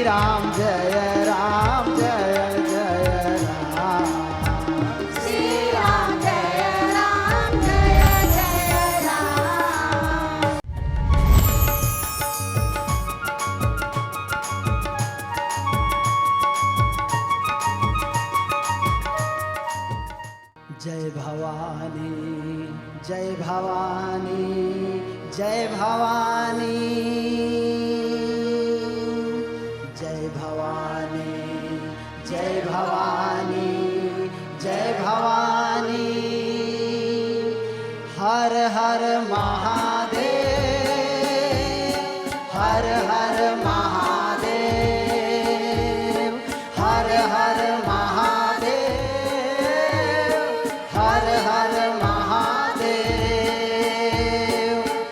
राम जय राम जय जय राम। श्री राम जय राम जय जय राम। जय भवानी जय भवानी जय भवानी जय भवानी जय भवानी जय भवानी। हर हर महादेव हर हर महादेव हर हर महादेव हर हर महादेव।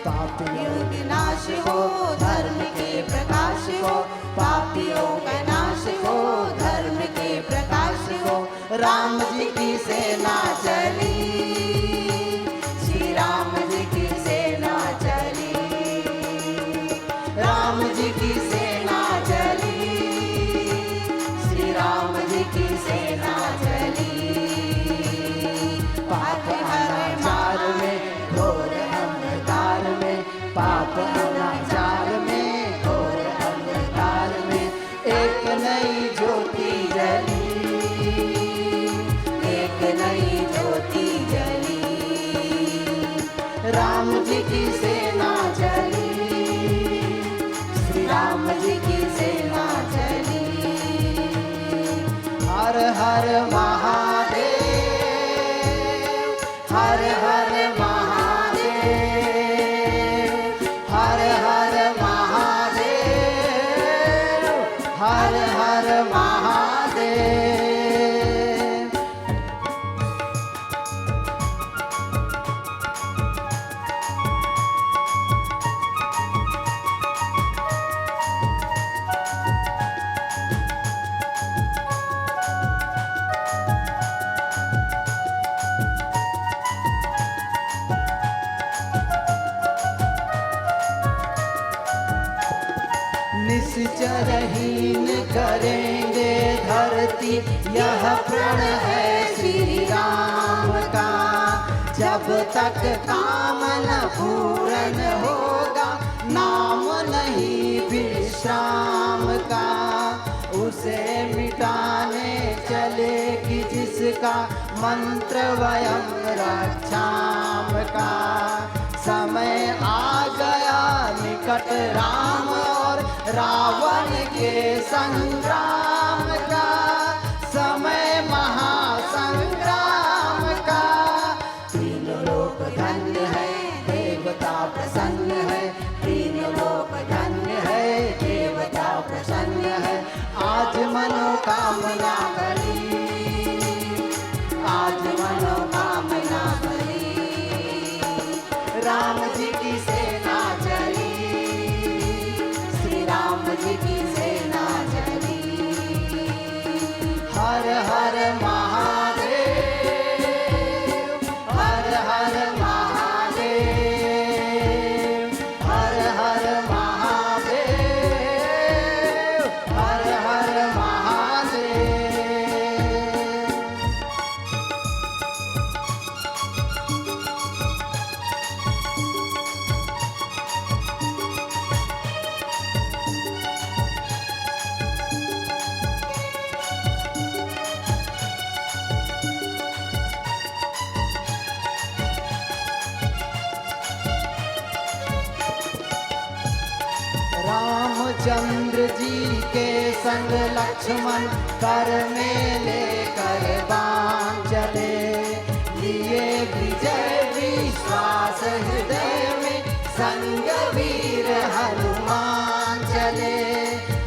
पापियों के नाश हो धर्म के प्रकाश हो, पापियों का नाश हो धर्म के प्रकाश हो। राम जी की सेना चली, श्री राम जी की सेना चली, राम जी की सेना चली, श्री राम जी की सेना चली। पाप अनाचार में घोर अंधकार में, पाप अनाचार में घोर अंधकार में एक नई ज्योति जली, एक नई ज्योति जली। राम जी की सेना चली, श्री राम जी की सेना चली। हर हर महादेव हर हर महादेव हर हर महादेव हर हर महादेव। निश्चरहीन करेंगे धरती, यह प्रण है श्री राम का। जब तक काम न पूर्ण होगा, नाम नहीं विश्राम का। उसे मिटाने चलेगी जिसका मंत्र वयम रक्षाम का। समय आ गया निकट राम और रावण के संग्राम का। समय महासंग्राम का। तीन लोक धन्य है, देवता प्रसन्न है। तीन लोक धन्य है, देवता प्रसन्न है। आज मनोकामना करी, आज मनोकामना करी। राम जी की सेना चली, श्री राम जी की सेना चली। हर हर महादेव हर हर महादेव हर हर महादेव हर हर महादेव। रामचंद्र जी के संग लक्ष्मण कर में लेकर बाण चले। लिए विजय विश्वास हृदय में, संग वीर हनुमान चले।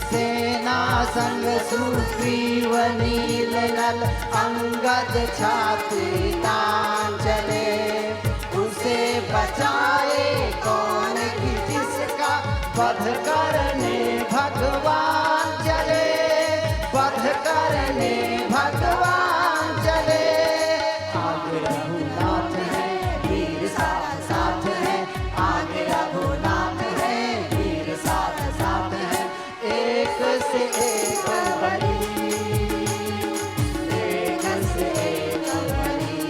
सेना संग सुग्रीव नील नल अंगद छात्र तान चले। उसे बचाए कौन कि जिसका वध करने भगवान चले, वध करने भगवान चले। आगे रघुनाथ है, वीर साथ साथ है। आगे रघुनाथ है, वीर साथ साथ है। एक से एक बली, एक से एक बली।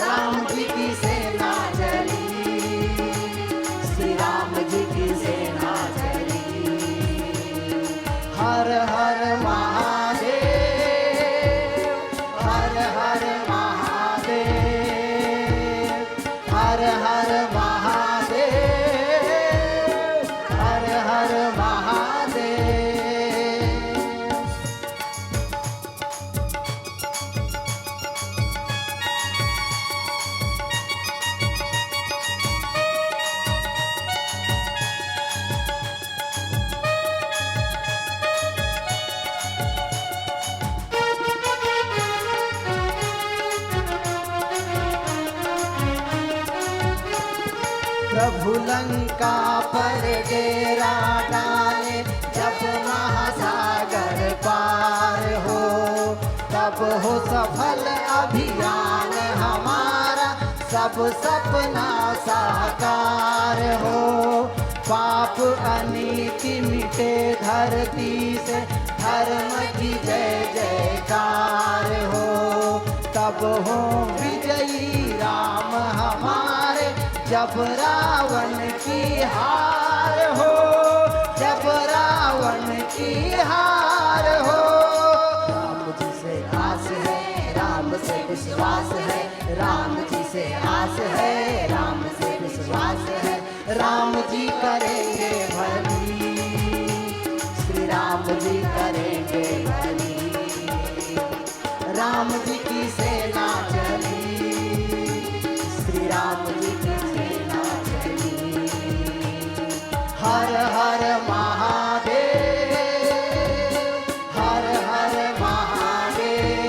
राम जी की सेना चली, श्री राम जी की सेना चली। हर हर महादेव, हर हर महादेव, हर हर महादेव, हर हर महादेव। प्रभु लंका पर डेरा डाले, जब महासागर पार हो, तब हो सफल अभियान हमारा, सब सपना साकार हो। पाप अनीति मिटे धरती से, धर्म की जय जयकार हो। तब हो विजयी राम हमारे, जब रावण की हार हो, जब रावण की हार हो। राम जी से आस है, राम से विश्वास है, राम जी से आस है, राम से विश्वास है। राम जी करेंगे भली, श्री राम जी करेंगे भली। राम जी की सेना चली, श्री राम जी की सेना चली। हर हर महादेव, हर हर महादेव,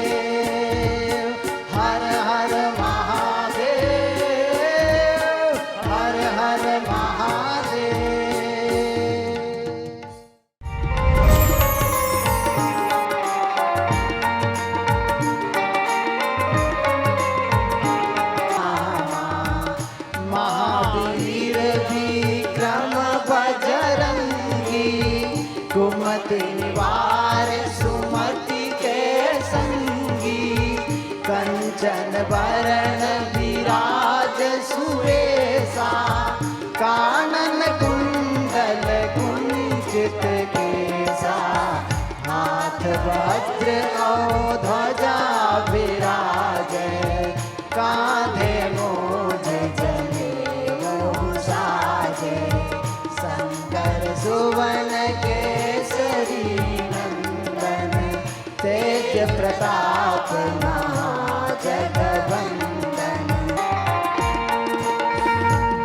हर हर महादेव, हर हर महादेव। महावीर विक्रम बजरंगी, कुमति निवार सुमति के संगी। कंचन वरण विराज सुवेशा, कानन कुंडल कुंचित केसा। हाथ वज्र और ध्वजा विराजे, कांधे मोज जनेऊ साजे। शंकर सुवन केसरी नंदन, तेज प्रताप महाजगवंदन।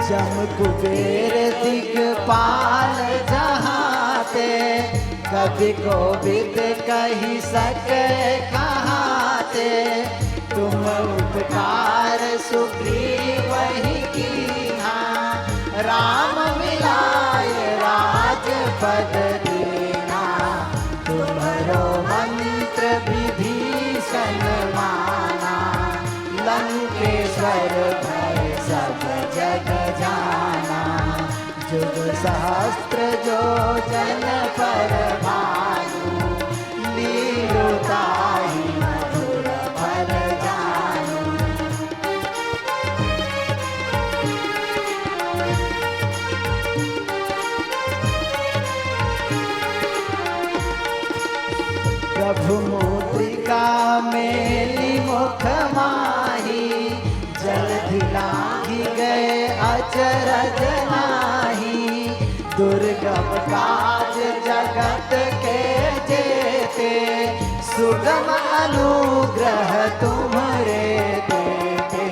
जम कुबेर दिगपाल जहाते, कवि कोविद कही सके कहाते। तुम उपकार सुग्रीव ही कीन्हा, राम मिलाए राजपद दीना। तुम्हरो मंत्र विभीषण माना, लंकेश्वर भय सब जग जाना। जुग सहस्त्र जो जन पर भानु, लीलो ताहि मधुर फल जानु। प्रभु मुद्रिका मेली मुख माही, जलधि लांघि गए अचरज नाही। दुर्गम काज जगत के जेते, सुगम अनुग्रह तुम्हरे देते।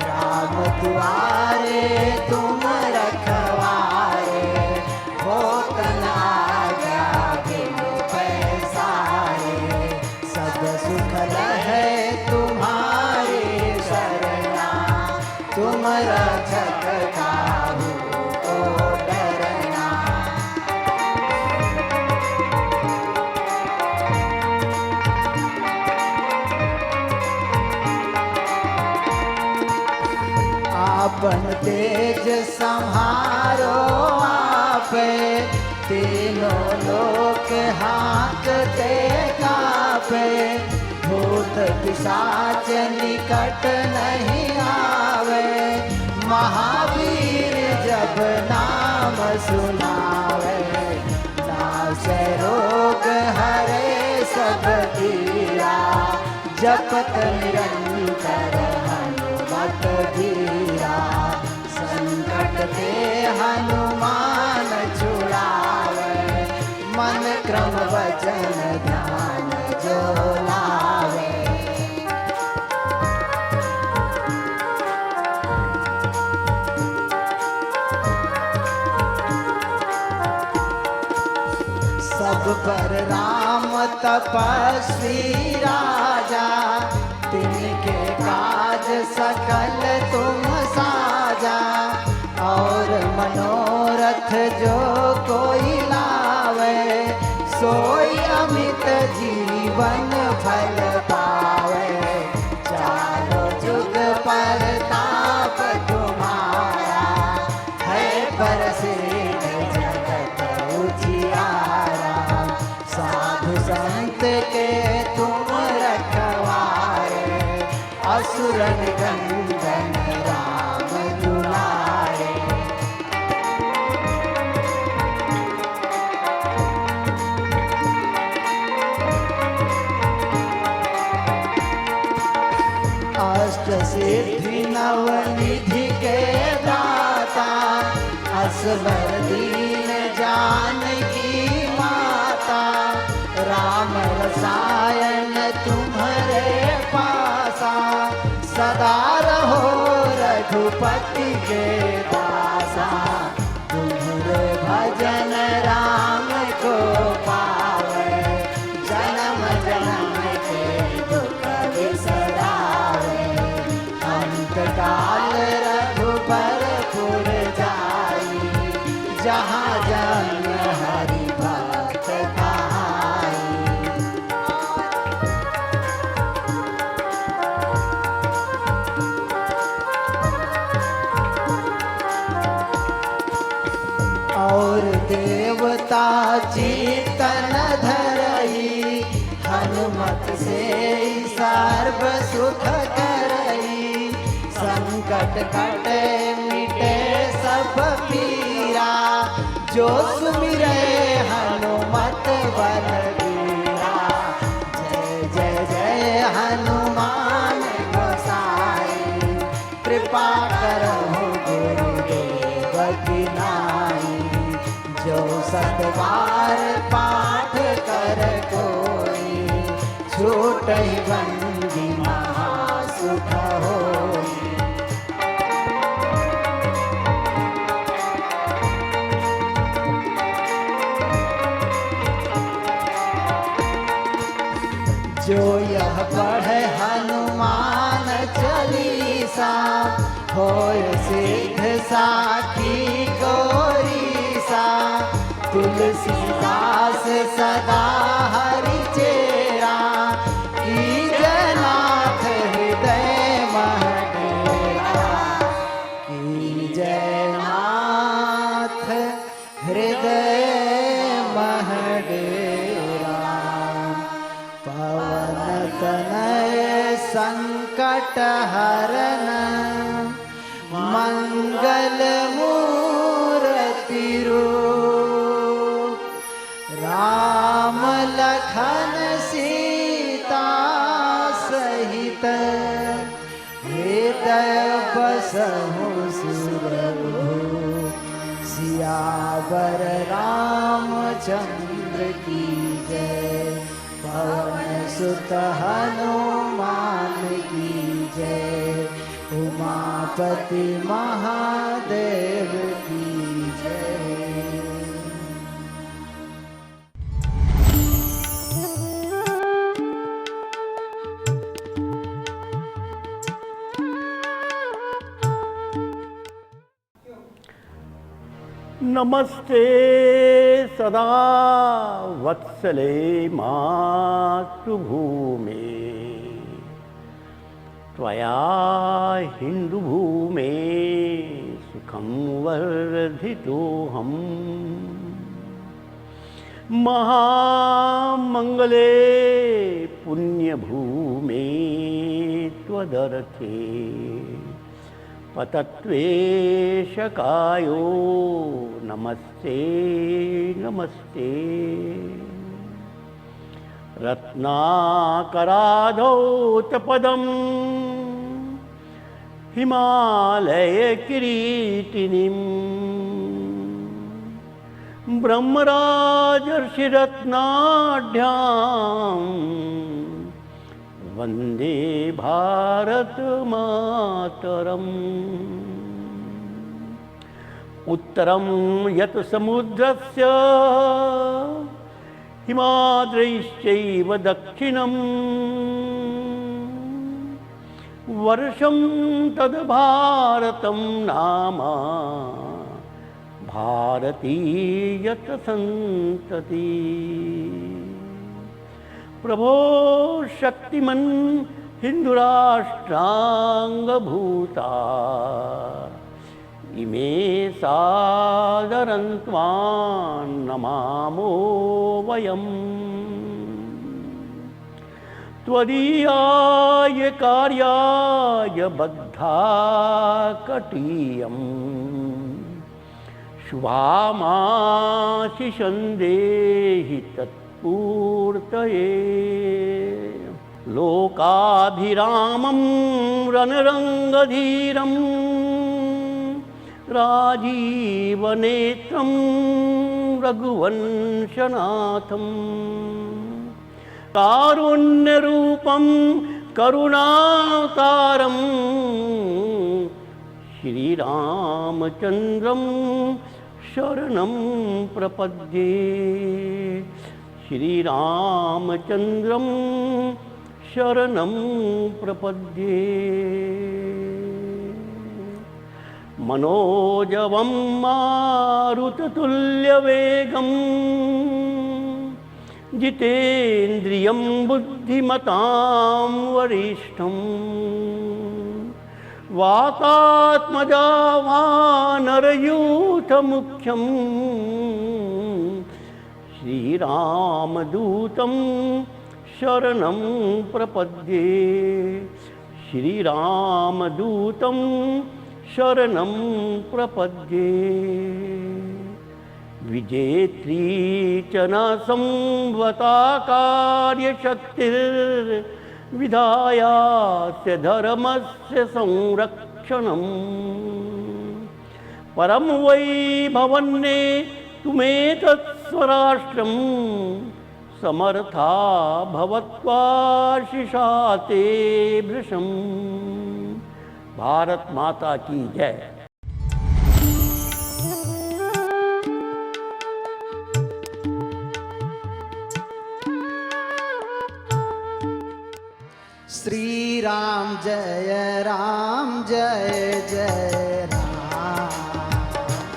राम दुआरे तुम रखवारे, होत न आज्ञा बिनु पैसारे। सब सुख रहे तुम्हारे शरणा, तुम रक्षक काहू को डरना। आपन तेज संहारो आपे, तीनों लोक हाँकते कापे, भूत पिशाच निकट नहीं आवे। महावीर जब नाम सुनावे, नासे रोग हरे सब पीरा। जपत निरंतर हनुमत धीरा, संकट ते हनुमान छुड़ावे। मन क्रम वचन ध्यान जो लावे। सब पर राम तपस्वी राजा, तिनके काज सकल तुम साजा। और मनोरथ जो कोई लावे, सोई अमित जीवन फल पावे। चारों जुग परताप तुम्हारा, है प्रसिद्ध जगत उजियारा। साधु संत के तुम रखवारे, असुर निकंदन राम दुलारे। अष्ट सिद्धि नव निधि के दाता, असवर दीन जानकी माता। राम रसायन तुम्हारे पासा, सदा रहो रघुपति के दासा। तुम्हारे भजन राम को पावे, जन्म जन्म के दुख बिसरावे। अंत काल रघुबरपुर जाई, जहाँ जन्म हरि भक्त कहाई। और देवता चेतन धरई, हनुमत से सर्व सुख करई। संकट कटे मिटे सब पीरा, जो सुमिरे हनुमत बलबीरा। जय जय जय हनुमान गोसाई, कृपा करहु गुरुदेव की नाई। जो सतबार पाठ कर कोई, छूटहि बंदी महासुख होई। जो यह पढ़े हनुमान चालीसा, होय सिद्ध साखी गौरीसा। तुलसीदास सदा हरि चेरा, कीजनाथ हृदय मह डेरा। कीजनाथ हृदय मह डेरा। पवन तनय संकट हरन, मंगल मूर्ति रूप। राम लखन सीता सहित, हृदय बसहु सुरभूप। सियावर रामचंद्र की जय, पवन सुत हनुमान की जय। उमापति महादेव की जय। नमस्ते सदा वत्सले मातृभूमे, त्वया हिन्दुभूमे सुखं वर्धितोऽहम्। महामंगले पुण्यभूमे त्वदर्थे पतत्वेशकायो नमस्ते नमस्ते। रत्नाकराधौतपदं हिमालयकिरीटिनीं ब्रह्मराजर्षिरत्नाढ्यां वन्दे भारतमातरम्। उत्तरं यत् समुद्रस्य हिमाद्रैश्चैव दक्षिणम् वर्षं तद् भारतं नाम भारतीयत संतति। प्रभो शक्तिमन् हिन्दुराष्ट्राङ्गभूता इमे सादरं त्वां नमामो वयम्। त्वदीयाय कार्याय बद्धा कटीयम् शुभामाशिषं देहि तत्पूर्तये। लोकाभिरामं रणरङ्गधीरं राजीवनेत्रं रघुवंशनाथं कारुण्यरूपं करुणावतारं श्रीरामचन्द्रं शरणं प्रपद्ये। श्रीरामचन्द्रं शरणं प्रपद्ये। मनोजवं मारुततुल्यवेगं जितेन्द्रियं बुद्धिमतां वरिष्ठं वातात्मजा वानरयूथमुख्यं श्रीरामदूतं शरणं प्रपद्ये। श्रीरामदूतं शरणं प्रपद्ये। विजेत्री च न संवता कार्यशक्तिर्विधायास्य धर्मस्य संरक्षणम्। परं वै भवन्ने तुमेतत् स्वराष्ट्रं समर्था भवत्वाशिषा ते भृशम्। भारत माता की जय। श्री राम जय जय राम।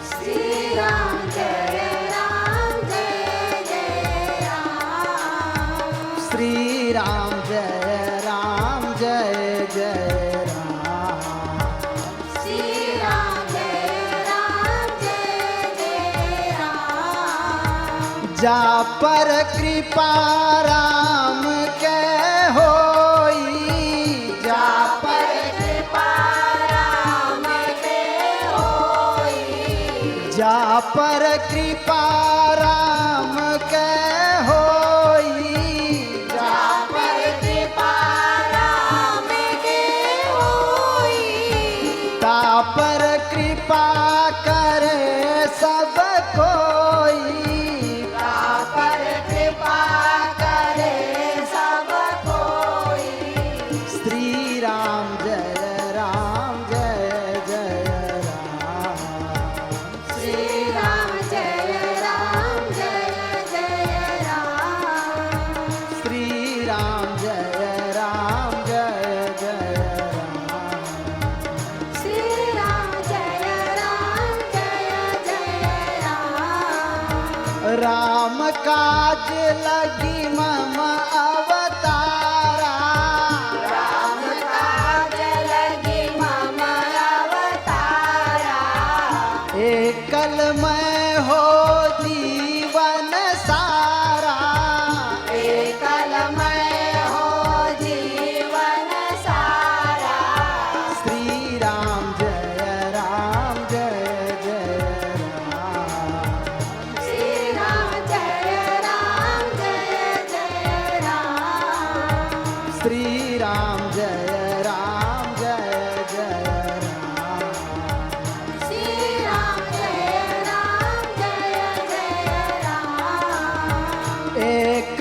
श्री राम जय जय राम। श्री राम जय राम। श्री राम जय राम। जा पर कृपा राम के होई। जा पर कृपा राम के होई। जा पर कृपा राम के होई। जा पर कृपा राम के होई। ता पर कृपा करे सब कोई। ता पर कृपा करे सब कोई। श्री राम जय राम। श्री राम जय राम। श्री राम जय राम। श्री राम जय राम। राम काज लगी मम अवतारा। राम काज लगी मम अवतारा। एकल मैं हो जीवन सारा।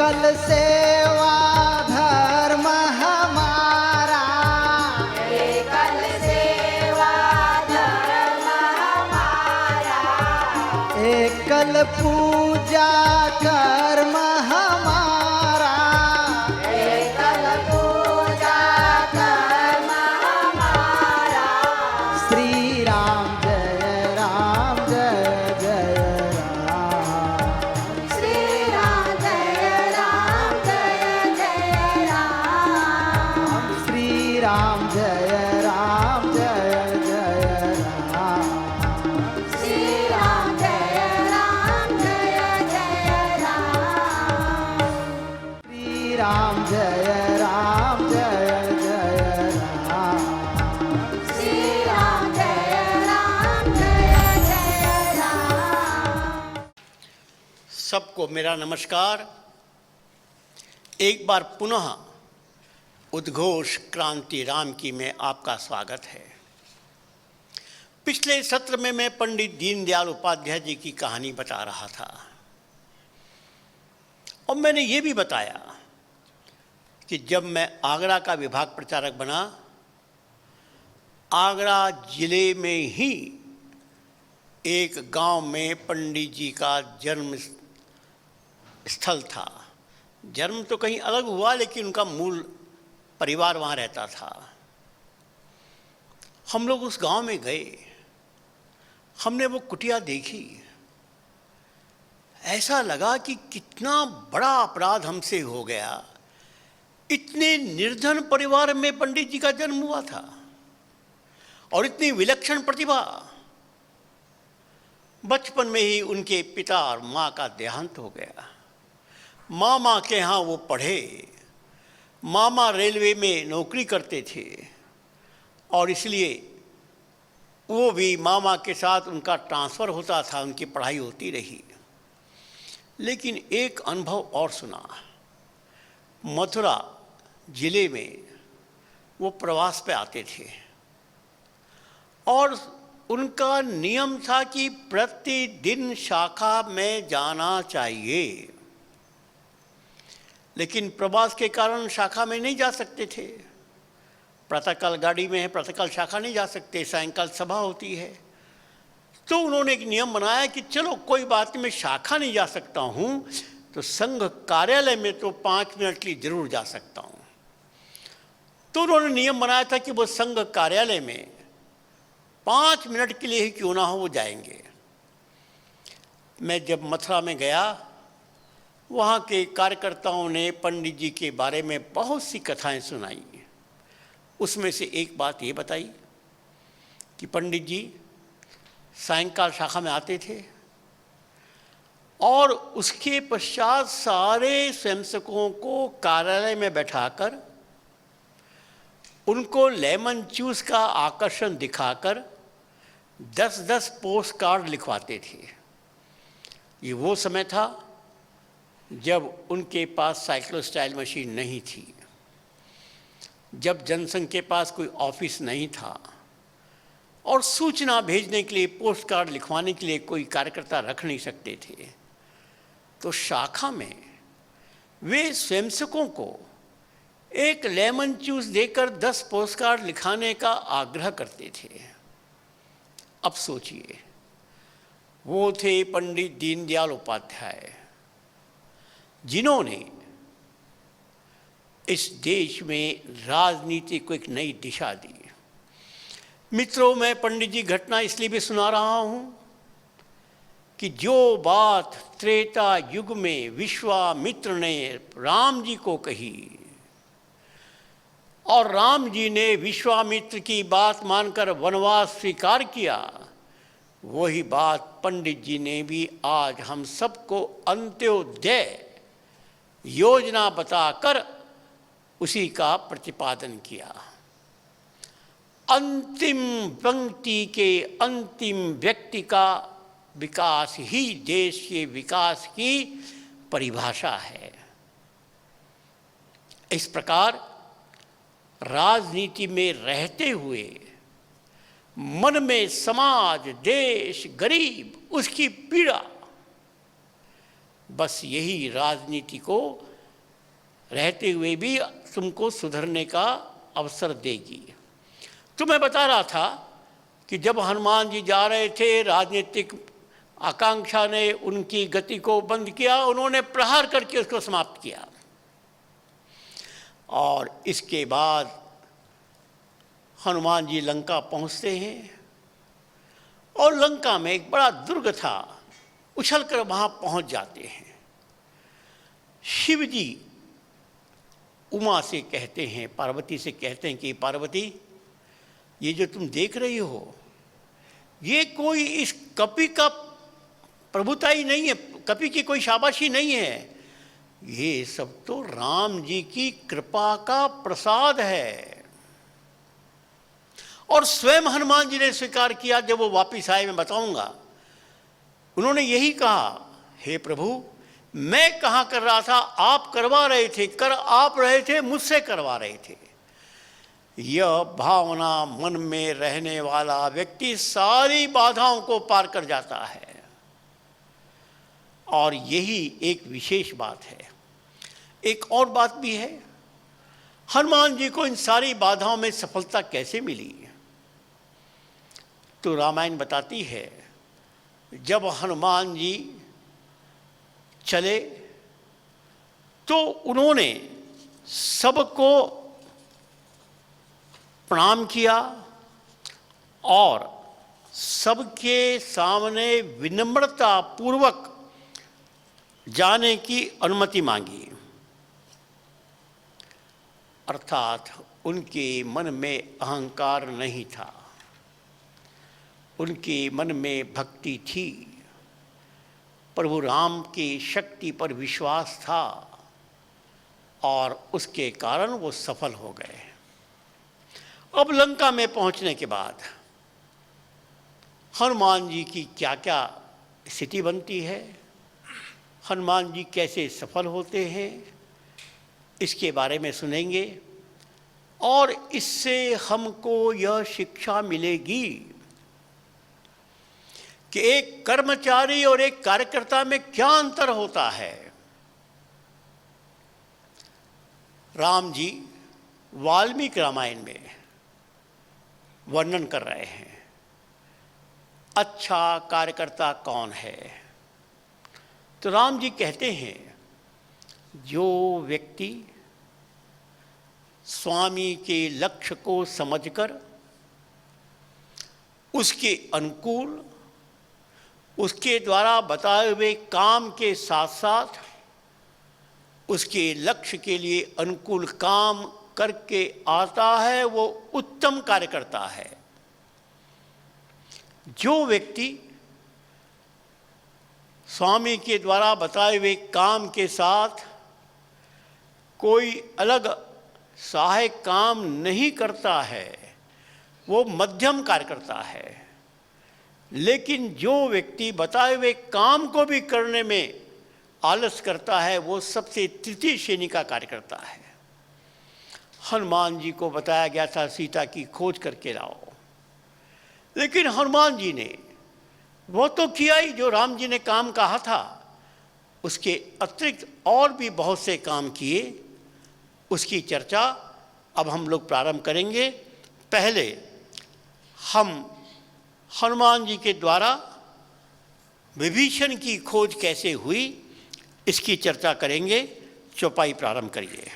एकल सेवा धर्म हमारा, एकल सेवा धर्म हमारा, एकल पूजा कर्म हमारा, एकल पूजा कर्म हमारा। श्री राम जय राम जय जय राम, श्री राम जय राम जय जय राम, श्री राम जय राम जय जय राम, श्री राम जय राम जय जय राम, श्री राम जय राम जय जय राम, श्री राम जय राम जय जय राम। सबको मेरा नमस्कार। एक बार पुनः उद्घोष क्रांति राम की में आपका स्वागत है। पिछले सत्र में मैं पंडित दीनदयाल उपाध्याय जी की कहानी बता रहा था और मैंने ये भी बताया कि जब मैं आगरा का विभाग प्रचारक बना, आगरा जिले में ही एक गांव में पंडित जी का जन्म स्थल था। जन्म तो कहीं अलग हुआ, लेकिन उनका मूल परिवार वहाँ रहता था। हम लोग उस गांव में गए, हमने वो कुटिया देखी। ऐसा लगा कि कितना बड़ा अपराध हमसे हो गया। इतने निर्धन परिवार में पंडित जी का जन्म हुआ था और इतनी विलक्षण प्रतिभा। बचपन में ही उनके पिता और माँ का देहांत हो गया। मामा के यहाँ वो पढ़े। मामा रेलवे में नौकरी करते थे और इसलिए वो भी मामा के साथ उनका ट्रांसफ़र होता था, उनकी पढ़ाई होती रही। लेकिन एक अनुभव और सुना। मथुरा जिले में वो प्रवास पे आते थे और उनका नियम था कि प्रतिदिन शाखा में जाना चाहिए, लेकिन प्रवास के कारण शाखा में नहीं जा सकते थे। प्रातःकाल गाड़ी में है, प्रातःकाल शाखा नहीं जा सकते, सायंकाल सभा होती है। तो उन्होंने एक नियम बनाया कि चलो कोई बात नहीं, मैं शाखा नहीं जा सकता हूँ तो संघ कार्यालय में तो 5 मिनट के लिए जरूर जा सकता हूँ। तो उन्होंने नियम बनाया था कि वो संघ कार्यालय में 5 मिनट के लिए ही क्यों ना हो वो जाएंगे। मैं जब मथुरा में गया, वहाँ के कार्यकर्ताओं ने पंडित जी के बारे में बहुत सी कथाएं सुनाई। उसमें से एक बात ये बताई कि पंडित जी सायंकाल शाखा में आते थे और उसके पश्चात सारे स्वयंसेवकों को कार्यालय में बैठाकर उनको लेमन जूस का आकर्षण दिखाकर 10-10 पोस्ट कार्ड लिखवाते थे। ये वो समय था जब उनके पास साइक्लोस्टाइल मशीन नहीं थी, जब जनसंघ के पास कोई ऑफिस नहीं था और सूचना भेजने के लिए, पोस्ट कार्ड लिखवाने के लिए कोई कार्यकर्ता रख नहीं सकते थे। तो शाखा में वे स्वयंसेवकों को एक लेमन जूस देकर 10 पोस्ट कार्ड लिखाने का आग्रह करते थे। अब सोचिए, वो थे पंडित दीनदयाल उपाध्याय, जिन्होंने इस देश में राजनीति को एक नई दिशा दी। मित्रों, मैं पंडित जी घटना इसलिए भी सुना रहा हूँ कि जो बात त्रेता युग में विश्वामित्र ने राम जी को कही और राम जी ने विश्वामित्र की बात मानकर वनवास स्वीकार किया, वही बात पंडित जी ने भी आज हम सबको अंत्योदय योजना बताकर उसी का प्रतिपादन किया। अंतिम पंक्ति के अंतिम व्यक्ति का विकास ही देश के विकास की परिभाषा है। इस प्रकार राजनीति में रहते हुए मन में समाज, देश, गरीब, उसकी पीड़ा, बस यही राजनीति को रहते हुए भी तुमको सुधरने का अवसर देगी। तो मैं बता रहा था कि जब हनुमान जी जा रहे थे, राजनीतिक आकांक्षा ने उनकी गति को बंद किया, उन्होंने प्रहार करके उसको समाप्त किया। और इसके बाद हनुमान जी लंका पहुंचते हैं और लंका में एक बड़ा दुर्ग था, उछलकर वहां पहुंच जाते हैं। शिव जी उमा से कहते हैं, पार्वती से कहते हैं कि पार्वती, ये जो तुम देख रही हो, ये कोई इस कपि का प्रभुताई नहीं है, कपि की कोई शाबाशी नहीं है, ये सब तो राम जी की कृपा का प्रसाद है। और स्वयं हनुमान जी ने स्वीकार किया, जब वो वापिस आए मैं बताऊंगा। उन्होंने यही कहा, हे प्रभु, मैं कहाँ कर रहा था, आप करवा रहे थे, कर आप रहे थे, मुझसे करवा रहे थे। यह भावना मन में रहने वाला व्यक्ति सारी बाधाओं को पार कर जाता है। और यही एक विशेष बात है। एक और बात भी है, हनुमान जी को इन सारी बाधाओं में सफलता कैसे मिली? तो रामायण बताती है, जब हनुमान जी चले तो उन्होंने सबको प्रणाम किया और सबके सामने विनम्रता पूर्वक जाने की अनुमति मांगी। अर्थात उनके मन में अहंकार नहीं था, उनके मन में भक्ति थी, प्रभु राम की शक्ति पर विश्वास था और उसके कारण वो सफल हो गए। अब लंका में पहुंचने के बाद हनुमान जी की क्या क्या स्थिति बनती है, हनुमान जी कैसे सफल होते हैं, इसके बारे में सुनेंगे। और इससे हमको यह शिक्षा मिलेगी कि एक कर्मचारी और एक कार्यकर्ता में क्या अंतर होता है। राम जी वाल्मीकि रामायण में वर्णन कर रहे हैं, अच्छा कार्यकर्ता कौन है। तो राम जी कहते हैं, जो व्यक्ति स्वामी के लक्ष्य को समझकर उसके अनुकूल, उसके द्वारा बताए हुए काम के साथ साथ उसके लक्ष्य के लिए अनुकूल काम करके आता है, वो उत्तम कार्यकर्ता है। जो व्यक्ति स्वामी के द्वारा बताए हुए काम के साथ कोई अलग सहायक काम नहीं करता है, वो मध्यम कार्यकर्ता है। लेकिन जो व्यक्ति बताए हुए काम को भी करने में आलस करता है, वो सबसे तृतीय श्रेणी का कार्यकर्ता है। हनुमान जी को बताया गया था सीता की खोज करके लाओ, लेकिन हनुमान जी ने वो तो किया ही जो राम जी ने काम कहा था, उसके अतिरिक्त और भी बहुत से काम किए। उसकी चर्चा अब हम लोग प्रारंभ करेंगे। पहले हम हनुमान जी के द्वारा विभीषण की खोज कैसे हुई, इसकी चर्चा करेंगे। चौपाई प्रारंभ करिए।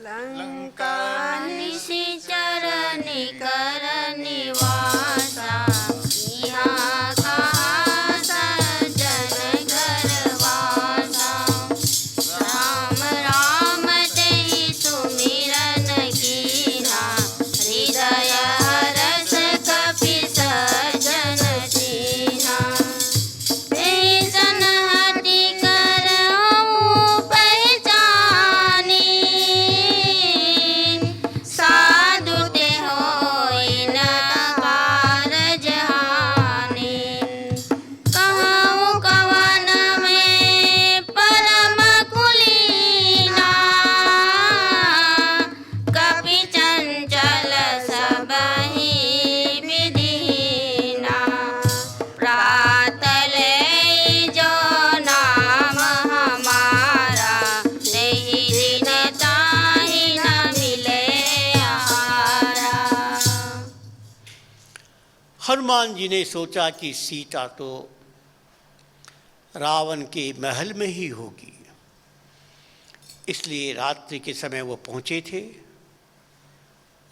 लंका निशिचर निकर निवासा, यहाँ कहाँ सज्जन घर वासा। राम राम तेहि सुमिरन कीन्हा, हृदय हरष कपि सज्जन दीन्हा। तेहि सन हठि करहु पहचानी, साधु ते होय हनुमान जी ने सोचा कि सीता तो रावण के महल में ही होगी, इसलिए रात्रि के समय वो पहुँचे थे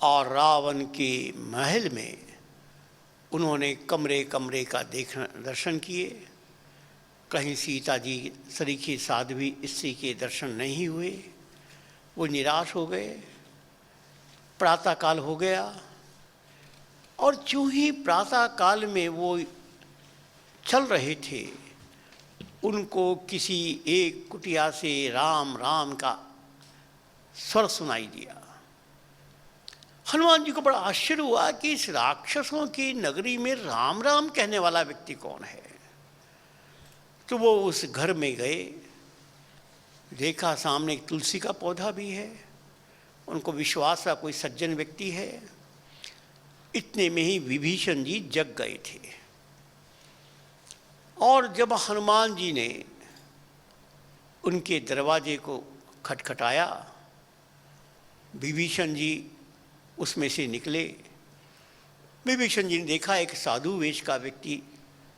और रावण के महल में उन्होंने कमरे कमरे का दर्शन किए। कहीं सीता जी सरीखी साध्वी स्त्री के दर्शन नहीं हुए। वो निराश हो गए। प्रातःकाल हो गया और जो ही प्रातःकाल में वो चल रहे थे, उनको किसी एक कुटिया से राम राम का स्वर सुनाई दिया। हनुमान जी को बड़ा आश्चर्य हुआ कि इस राक्षसों की नगरी में राम राम कहने वाला व्यक्ति कौन है। तो वो उस घर में गए, देखा सामने एक तुलसी का पौधा भी है। उनको विश्वास था कोई सज्जन व्यक्ति है। इतने में ही विभीषण जी जग गए थे और जब हनुमान जी ने उनके दरवाजे को खटखटाया, विभीषण जी उसमें से निकले। विभीषण जी ने देखा एक साधु वेश का व्यक्ति,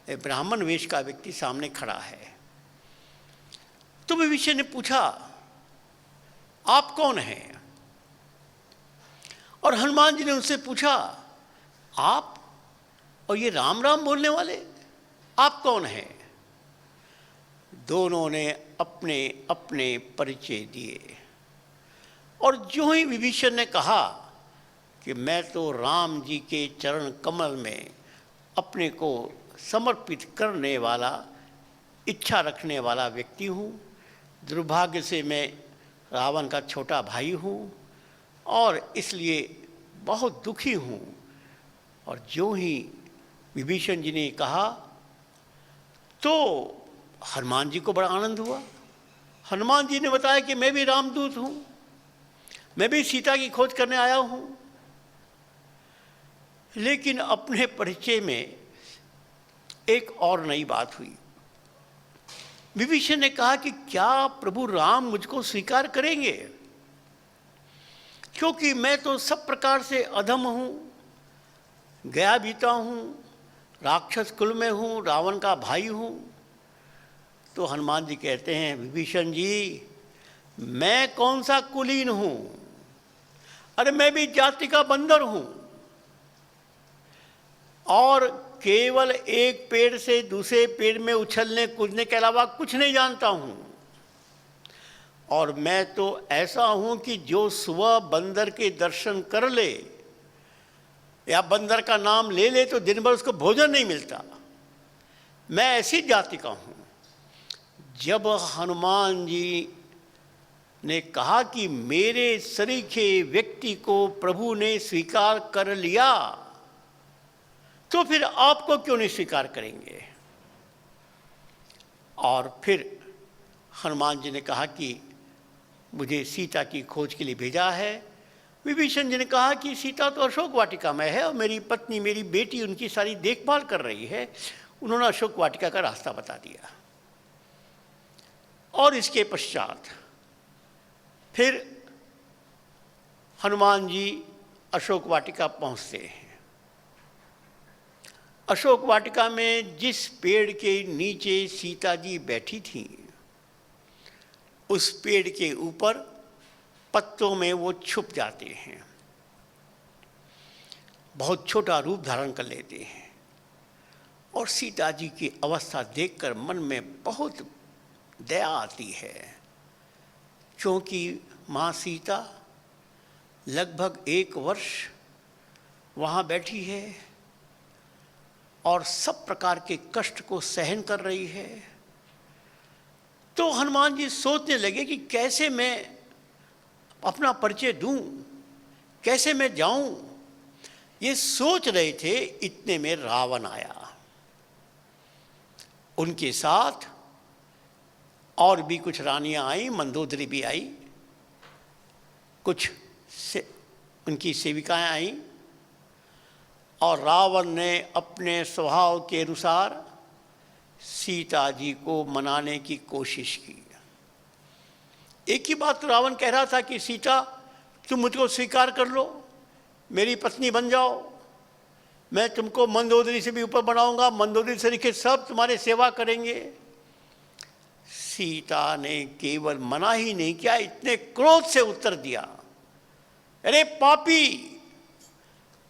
ब्राह्मण वेश का व्यक्ति सामने खड़ा है। तो विभीषण ने पूछा, आप कौन हैं? और हनुमान जी ने उनसे पूछा, आप और ये राम राम बोलने वाले, आप कौन हैं? दोनों ने अपने अपने परिचय दिए और जो ही विभीषण ने कहा कि मैं तो राम जी के चरण कमल में अपने को समर्पित करने वाला, इच्छा रखने वाला व्यक्ति हूँ, दुर्भाग्य से मैं रावण का छोटा भाई हूँ और इसलिए बहुत दुखी हूँ। और जो ही विभीषण जी ने कहा तो हनुमान जी को बड़ा आनंद हुआ। हनुमान जी ने बताया कि मैं भी रामदूत हूँ, मैं भी सीता की खोज करने आया हूँ। लेकिन अपने परिचय में एक और नई बात हुई। विभीषण ने कहा कि क्या प्रभु राम मुझको स्वीकार करेंगे, क्योंकि मैं तो सब प्रकार से अधम हूँ, गया बीता हूँ, राक्षस कुल में हूँ, रावण का भाई हूँ। तो हनुमान जी कहते हैं, विभीषण जी मैं कौन सा कुलीन हूँ, अरे मैं भी जाति का बंदर हूँ और केवल एक पेड़ से दूसरे पेड़ में उछलने कूदने के अलावा कुछ नहीं जानता हूँ। और मैं तो ऐसा हूँ कि जो सुबह बंदर के दर्शन कर ले या बंदर का नाम ले ले तो दिन भर उसको भोजन नहीं मिलता। मैं ऐसी जाति का हूँ। जब हनुमान जी ने कहा कि मेरे सरीखे व्यक्ति को प्रभु ने स्वीकार कर लिया, तो फिर आपको क्यों नहीं स्वीकार करेंगे। और फिर हनुमान जी ने कहा कि मुझे सीता की खोज के लिए भेजा है। विभीषण जी ने कहा कि सीता तो अशोक वाटिका में है और मेरी पत्नी, मेरी बेटी उनकी सारी देखभाल कर रही है। उन्होंने अशोक वाटिका का रास्ता बता दिया। और इसके पश्चात फिर हनुमान जी अशोक वाटिका पहुंचते हैं। अशोक वाटिका में जिस पेड़ के नीचे सीता जी बैठी थीं, उस पेड़ के ऊपर पत्तों में वो छुप जाते हैं, बहुत छोटा रूप धारण कर लेते हैं। और सीता जी की अवस्था देखकर मन में बहुत दया आती है, क्योंकि माँ सीता लगभग 1 वर्ष वहाँ बैठी है और सब प्रकार के कष्ट को सहन कर रही है। तो हनुमान जी सोचने लगे कि कैसे मैं अपना परिचय दूं, कैसे मैं जाऊं। ये सोच रहे थे, इतने में रावण आया। उनके साथ और भी कुछ रानियां आई, मंदोदरी भी आई, कुछ उनकी सेविकाएं आई। और रावण ने अपने स्वभाव के अनुसार सीता जी को मनाने की कोशिश की। एक ही बात तो रावण कह रहा था कि सीता तुम मुझको स्वीकार कर लो, मेरी पत्नी बन जाओ। मैं तुमको मंदोदरी से भी ऊपर बनाऊंगा, मंदोदरी से नीचे सब तुम्हारे सेवा करेंगे। सीता ने केवल मना ही नहीं किया, इतने क्रोध से उत्तर दिया, अरे पापी,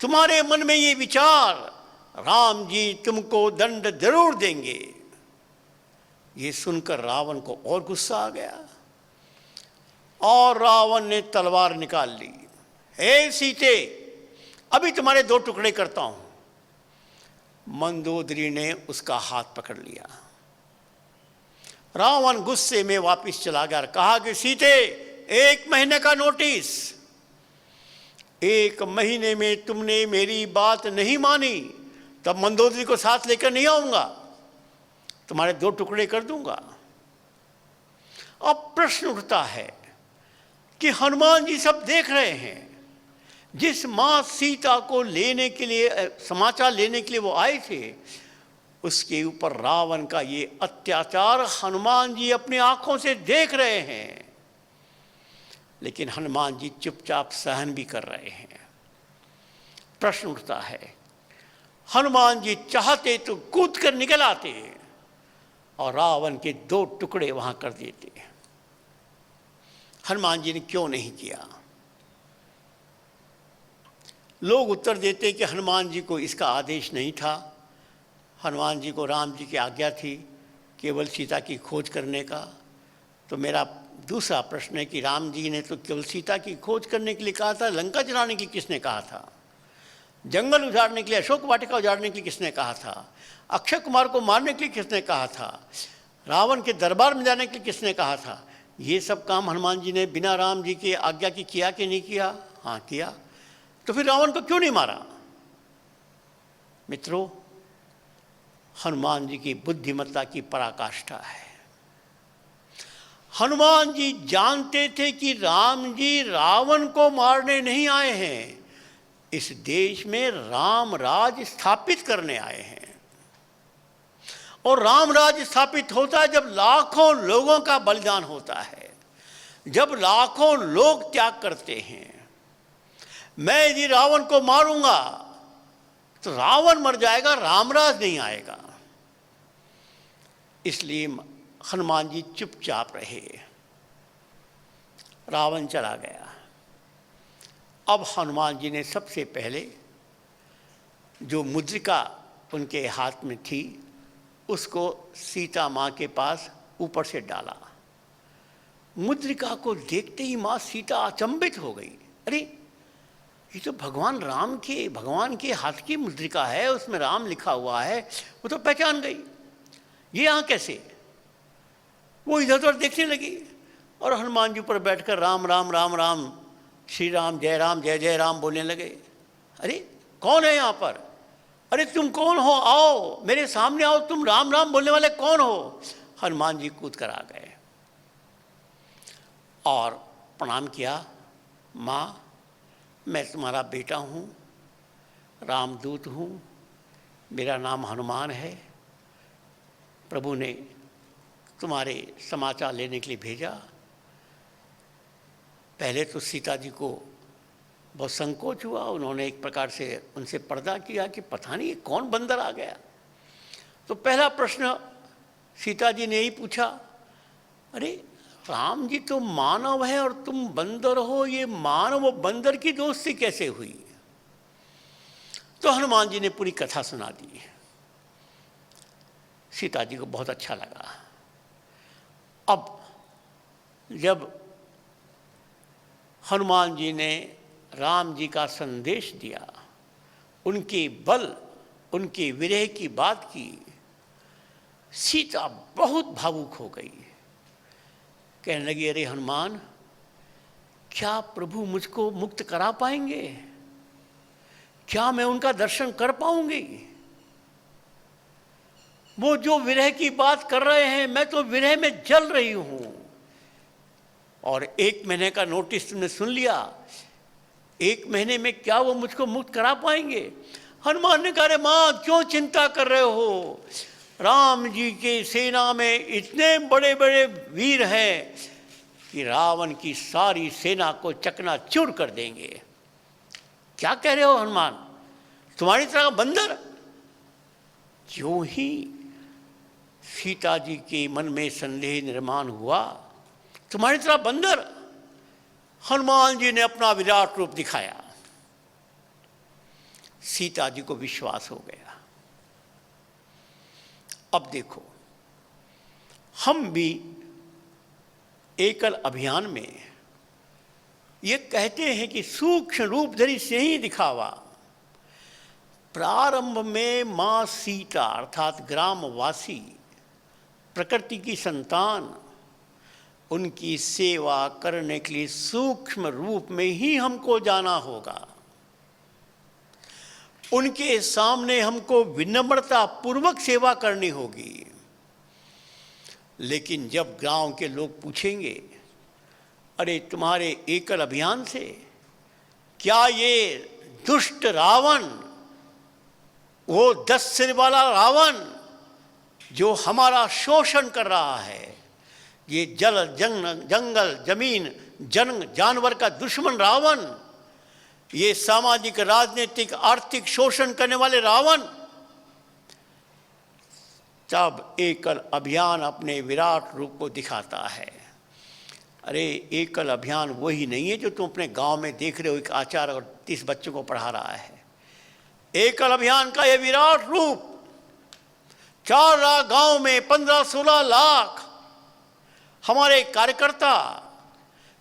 तुम्हारे मन में ये विचार, राम जी तुमको दंड जरूर देंगे। ये सुनकर रावण को और गुस्सा आ गया और रावण ने तलवार निकाल ली। हे सीते, अभी तुम्हारे 2 टुकड़े करता हूं। मंदोदरी ने उसका हाथ पकड़ लिया। रावण गुस्से में वापस चला गया और कहा कि सीते, 1 महीने का नोटिस, 1 महीने में तुमने मेरी बात नहीं मानी तब मंदोदरी को साथ लेकर नहीं आऊंगा, तुम्हारे 2 टुकड़े कर दूंगा। अब प्रश्न उठता है कि हनुमान जी सब देख रहे हैं, जिस मां सीता को लेने के लिए, समाचार लेने के लिए वो आए थे, उसके ऊपर रावण का ये अत्याचार हनुमान जी अपनी आंखों से देख रहे हैं, लेकिन हनुमान जी चुपचाप सहन भी कर रहे हैं। प्रश्न उठता है, हनुमान जी चाहते तो कूद कर निकल आते और रावण के 2 टुकड़े वहां कर देते। हनुमान जी ने क्यों नहीं किया? लोग उत्तर देते कि हनुमान जी को इसका आदेश नहीं था, हनुमान जी को राम जी की आज्ञा थी केवल सीता की खोज करने का। तो मेरा दूसरा प्रश्न है कि राम जी ने तो केवल सीता की खोज करने के लिए कहा था, लंका जलाने के लिए किसने कहा था? जंगल उजाड़ने के लिए, अशोक वाटिका उजाड़ने के लिए किसने कहा था? अक्षय कुमार को मारने के लिए किसने कहा था? रावण के दरबार में जाने के लिए किसने कहा था? ये सब काम हनुमान जी ने बिना राम जी की आज्ञा की किया कि नहीं किया? हाँ किया। तो फिर रावण को क्यों नहीं मारा? मित्रों, हनुमान जी की बुद्धिमत्ता की पराकाष्ठा है। हनुमान जी जानते थे कि राम जी रावण को मारने नहीं आए हैं, इस देश में राम राज स्थापित करने आए हैं। और राम राज स्थापित होता है जब लाखों लोगों का बलिदान होता है, जब लाखों लोग त्याग करते हैं। मैं यदि रावण को मारूंगा तो रावण मर जाएगा, रामराज नहीं आएगा। इसलिए हनुमान जी चुपचाप रहे। रावण चला गया। अब हनुमान जी ने सबसे पहले जो मुद्रिका उनके हाथ में थी उसको सीता माँ के पास ऊपर से डाला। मुद्रिका को देखते ही माँ सीता अचंभित हो गई। अरे, ये तो भगवान राम के, भगवान के हाथ की मुद्रिका है, उसमें राम लिखा हुआ है। वो तो पहचान गई, ये यहाँ कैसे? वो इधर उधर देखने लगी और हनुमान जी पर बैठकर राम राम राम राम, श्री राम जय जय राम बोलने लगे। अरे कौन है यहाँ पर? अरे तुम कौन हो? आओ मेरे सामने आओ, तुम राम राम बोलने वाले कौन हो? हनुमान जी कूद कर आ गए और प्रणाम किया। माँ, मैं तुम्हारा बेटा हूँ, रामदूत हूँ, मेरा नाम हनुमान है। प्रभु ने तुम्हारे समाचार लेने के लिए भेजा। पहले तो सीता जी को बहुत संकोच हुआ, उन्होंने एक प्रकार से उनसे पर्दा किया कि पता नहीं कौन बंदर आ गया। तो पहला प्रश्न सीता जी ने यही पूछा, अरे राम जी तो मानव है और तुम बंदर हो, ये मानव और बंदर की दोस्ती कैसे हुई? तो हनुमान जी ने पूरी कथा सुना दी। सीता जी को बहुत अच्छा लगा। अब जब हनुमान जी ने राम जी का संदेश दिया, उनके बल, उनके विरह की बात की, सीता बहुत भावुक हो गई। कहने लगी, अरे हनुमान, क्या प्रभु मुझको मुक्त करा पाएंगे? क्या मैं उनका दर्शन कर पाऊंगी? वो जो विरह की बात कर रहे हैं, मैं तो विरह में जल रही हूं। और 1 महीने का नोटिस तुमने सुन लिया, 1 महीने में क्या वो मुझको मुक्त करा पाएंगे? हनुमान ने कहा, अरे माँ, क्यों चिंता कर रहे हो? राम जी के सेना में इतने बड़े बड़े वीर हैं कि रावण की सारी सेना को चकनाचूर कर देंगे। क्या कह रहे हो हनुमान? तुम्हारी तरह का बंदर। जो ही सीता जी के मन में संदेह निर्माण हुआ, तुम्हारी तरह बंदर, हनुमान जी ने अपना विराट रूप दिखाया। सीता जी को विश्वास हो गया। अब देखो, हम भी एकल अभियान में ये कहते हैं कि सूक्ष्म रूप धरि से ही दिखावा। प्रारंभ में मां सीता अर्थात ग्रामवासी, प्रकृति की संतान, उनकी सेवा करने के लिए सूक्ष्म रूप में ही हमको जाना होगा। उनके सामने हमको विनम्रता पूर्वक सेवा करनी होगी। लेकिन जब गांव के लोग पूछेंगे, अरे तुम्हारे एकल अभियान से क्या ये दुष्ट रावण, वो 10 सिर वाला रावण जो हमारा शोषण कर रहा है, ये जंगल जमीन जानवर का दुश्मन रावण, ये सामाजिक राजनीतिक आर्थिक शोषण करने वाले रावण, तब एकल अभियान अपने विराट रूप को दिखाता है। अरे एकल अभियान वही नहीं है जो तुम अपने गांव में देख रहे हो, एक आचार्य और 30 बच्चों को पढ़ा रहा है। एकल अभियान का ये विराट रूप 4 लाख गांव में 15-16 लाख हमारे कार्यकर्ता,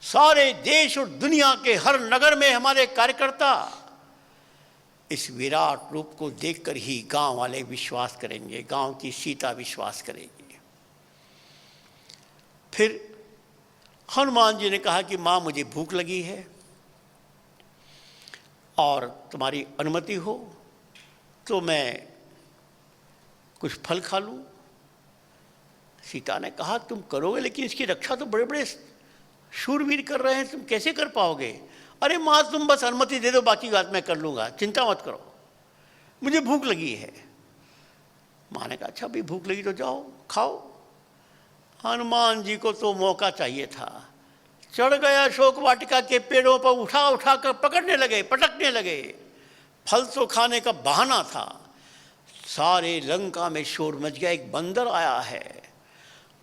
सारे देश और दुनिया के हर नगर में हमारे कार्यकर्ता इस विराट रूप को देखकर ही गांव वाले विश्वास करेंगे, गांव की सीता विश्वास करेगी। फिर हनुमान जी ने कहा कि मां मुझे भूख लगी है और तुम्हारी अनुमति हो तो मैं कुछ फल खा लूं। सीता ने कहा तुम करोगे, लेकिन इसकी रक्षा तो बड़े बड़े शूरवीर कर रहे हैं, तुम कैसे कर पाओगे? अरे माँ तुम बस अनुमति दे दो, बाकी बात मैं कर लूँगा, चिंता मत करो, मुझे भूख लगी है। माँ ने कहा अच्छा भी भूख लगी तो जाओ खाओ। हनुमान जी को तो मौका चाहिए था। चढ़ गया अशोक वाटिका के पेड़ों पर, उठा उठा कर पकड़ने लगे, पटकने लगे। फल तो खाने का बहाना था। सारे लंका में शोर मच गया, एक बंदर आया है,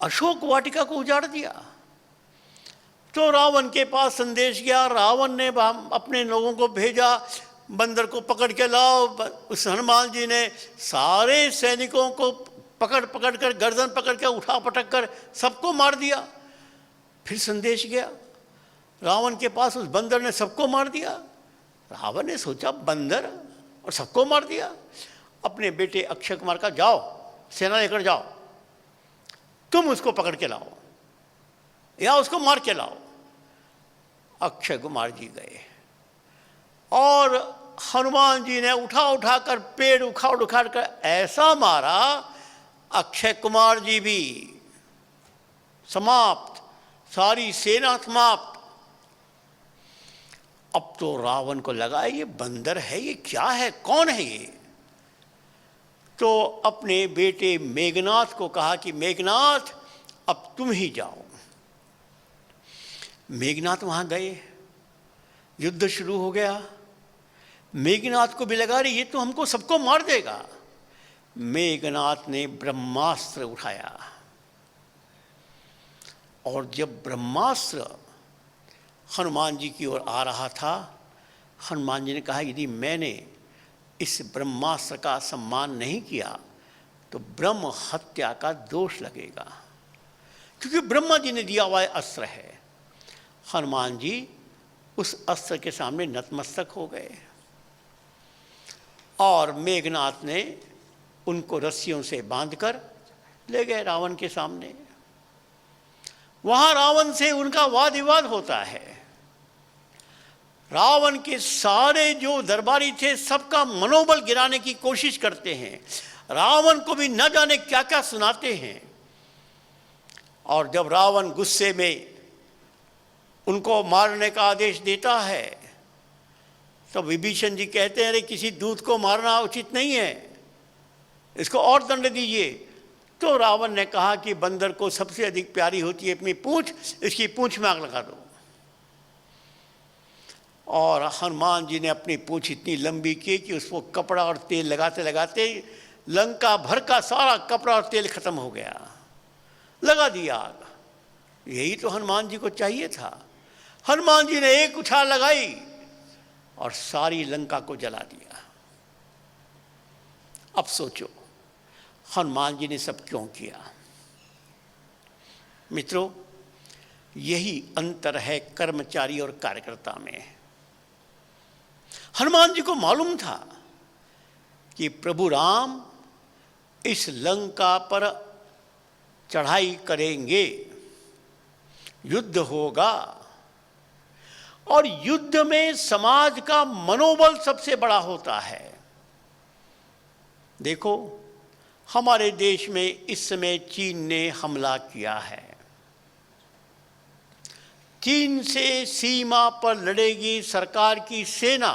अशोक वाटिका को उजाड़ दिया। तो रावण के पास संदेश गया, रावण ने अपने लोगों को भेजा, बंदर को पकड़ के लाओ। उस हनुमान जी ने सारे सैनिकों को पकड़ कर गर्दन पकड़ के उठा पटक कर सबको मार दिया। फिर संदेश गया रावण के पास, उस बंदर ने सबको मार दिया। रावण ने सोचा बंदर और सबको मार दिया। अपने बेटे अक्षय कुमार का जाओ सेना लेकर जाओ, तुम उसको पकड़ के लाओ या उसको मार के लाओ। अक्षय कुमार जी गए और हनुमान जी ने उठा कर पेड़ उखाड़ कर ऐसा मारा, अक्षय कुमार जी भी समाप्त, सारी सेना समाप्त। अब तो रावण को लगा ये बंदर है, ये क्या है, कौन है ये? तो अपने बेटे मेघनाथ को कहा कि मेघनाथ अब तुम ही जाओ। मेघनाथ वहां गए, युद्ध शुरू हो गया। मेघनाथ को भी लगा रही ये तो हमको सबको मार देगा। मेघनाथ ने ब्रह्मास्त्र उठाया और जब ब्रह्मास्त्र हनुमान जी की ओर आ रहा था, हनुमान जी ने कहा यदि मैंने इस ब्रह्मास्त्र का सम्मान नहीं किया तो ब्रह्म हत्या का दोष लगेगा, क्योंकि ब्रह्मा जी ने दिया हुआ अस्त्र है। हनुमान जी उस अस्त्र के सामने नतमस्तक हो गए और मेघनाथ ने उनको रस्सियों से बांधकर ले गए रावण के सामने। वहां रावण से उनका वाद विवाद होता है। रावण के सारे जो दरबारी थे सबका मनोबल गिराने की कोशिश करते हैं, रावण को भी न जाने क्या क्या सुनाते हैं। और जब रावण गुस्से में उनको मारने का आदेश देता है तो विभीषण जी कहते हैं अरे किसी दूत को मारना उचित नहीं है, इसको और दंड दीजिए। तो रावण ने कहा कि बंदर को सबसे अधिक प्यारी होती है अपनी पूंछ, इसकी पूंछ में आग लगा दो। और हनुमान जी ने अपनी पूंछ इतनी लंबी की कि उसको कपड़ा और तेल लगाते लगाते लंका भर का सारा कपड़ा और तेल खत्म हो गया, लगा दिया आग। यही तो हनुमान जी को चाहिए था। हनुमान जी ने एक उछाल लगाई और सारी लंका को जला दिया। अब सोचो हनुमान जी ने सब क्यों किया। मित्रों, यही अंतर है कर्मचारी और कार्यकर्ता में। हनुमान जी को मालूम था कि प्रभु राम इस लंका पर चढ़ाई करेंगे, युद्ध होगा, और युद्ध में समाज का मनोबल सबसे बड़ा होता है। देखो, हमारे देश में इस समय चीन ने हमला किया है। चीन से सीमा पर लड़ेगी सरकार की सेना।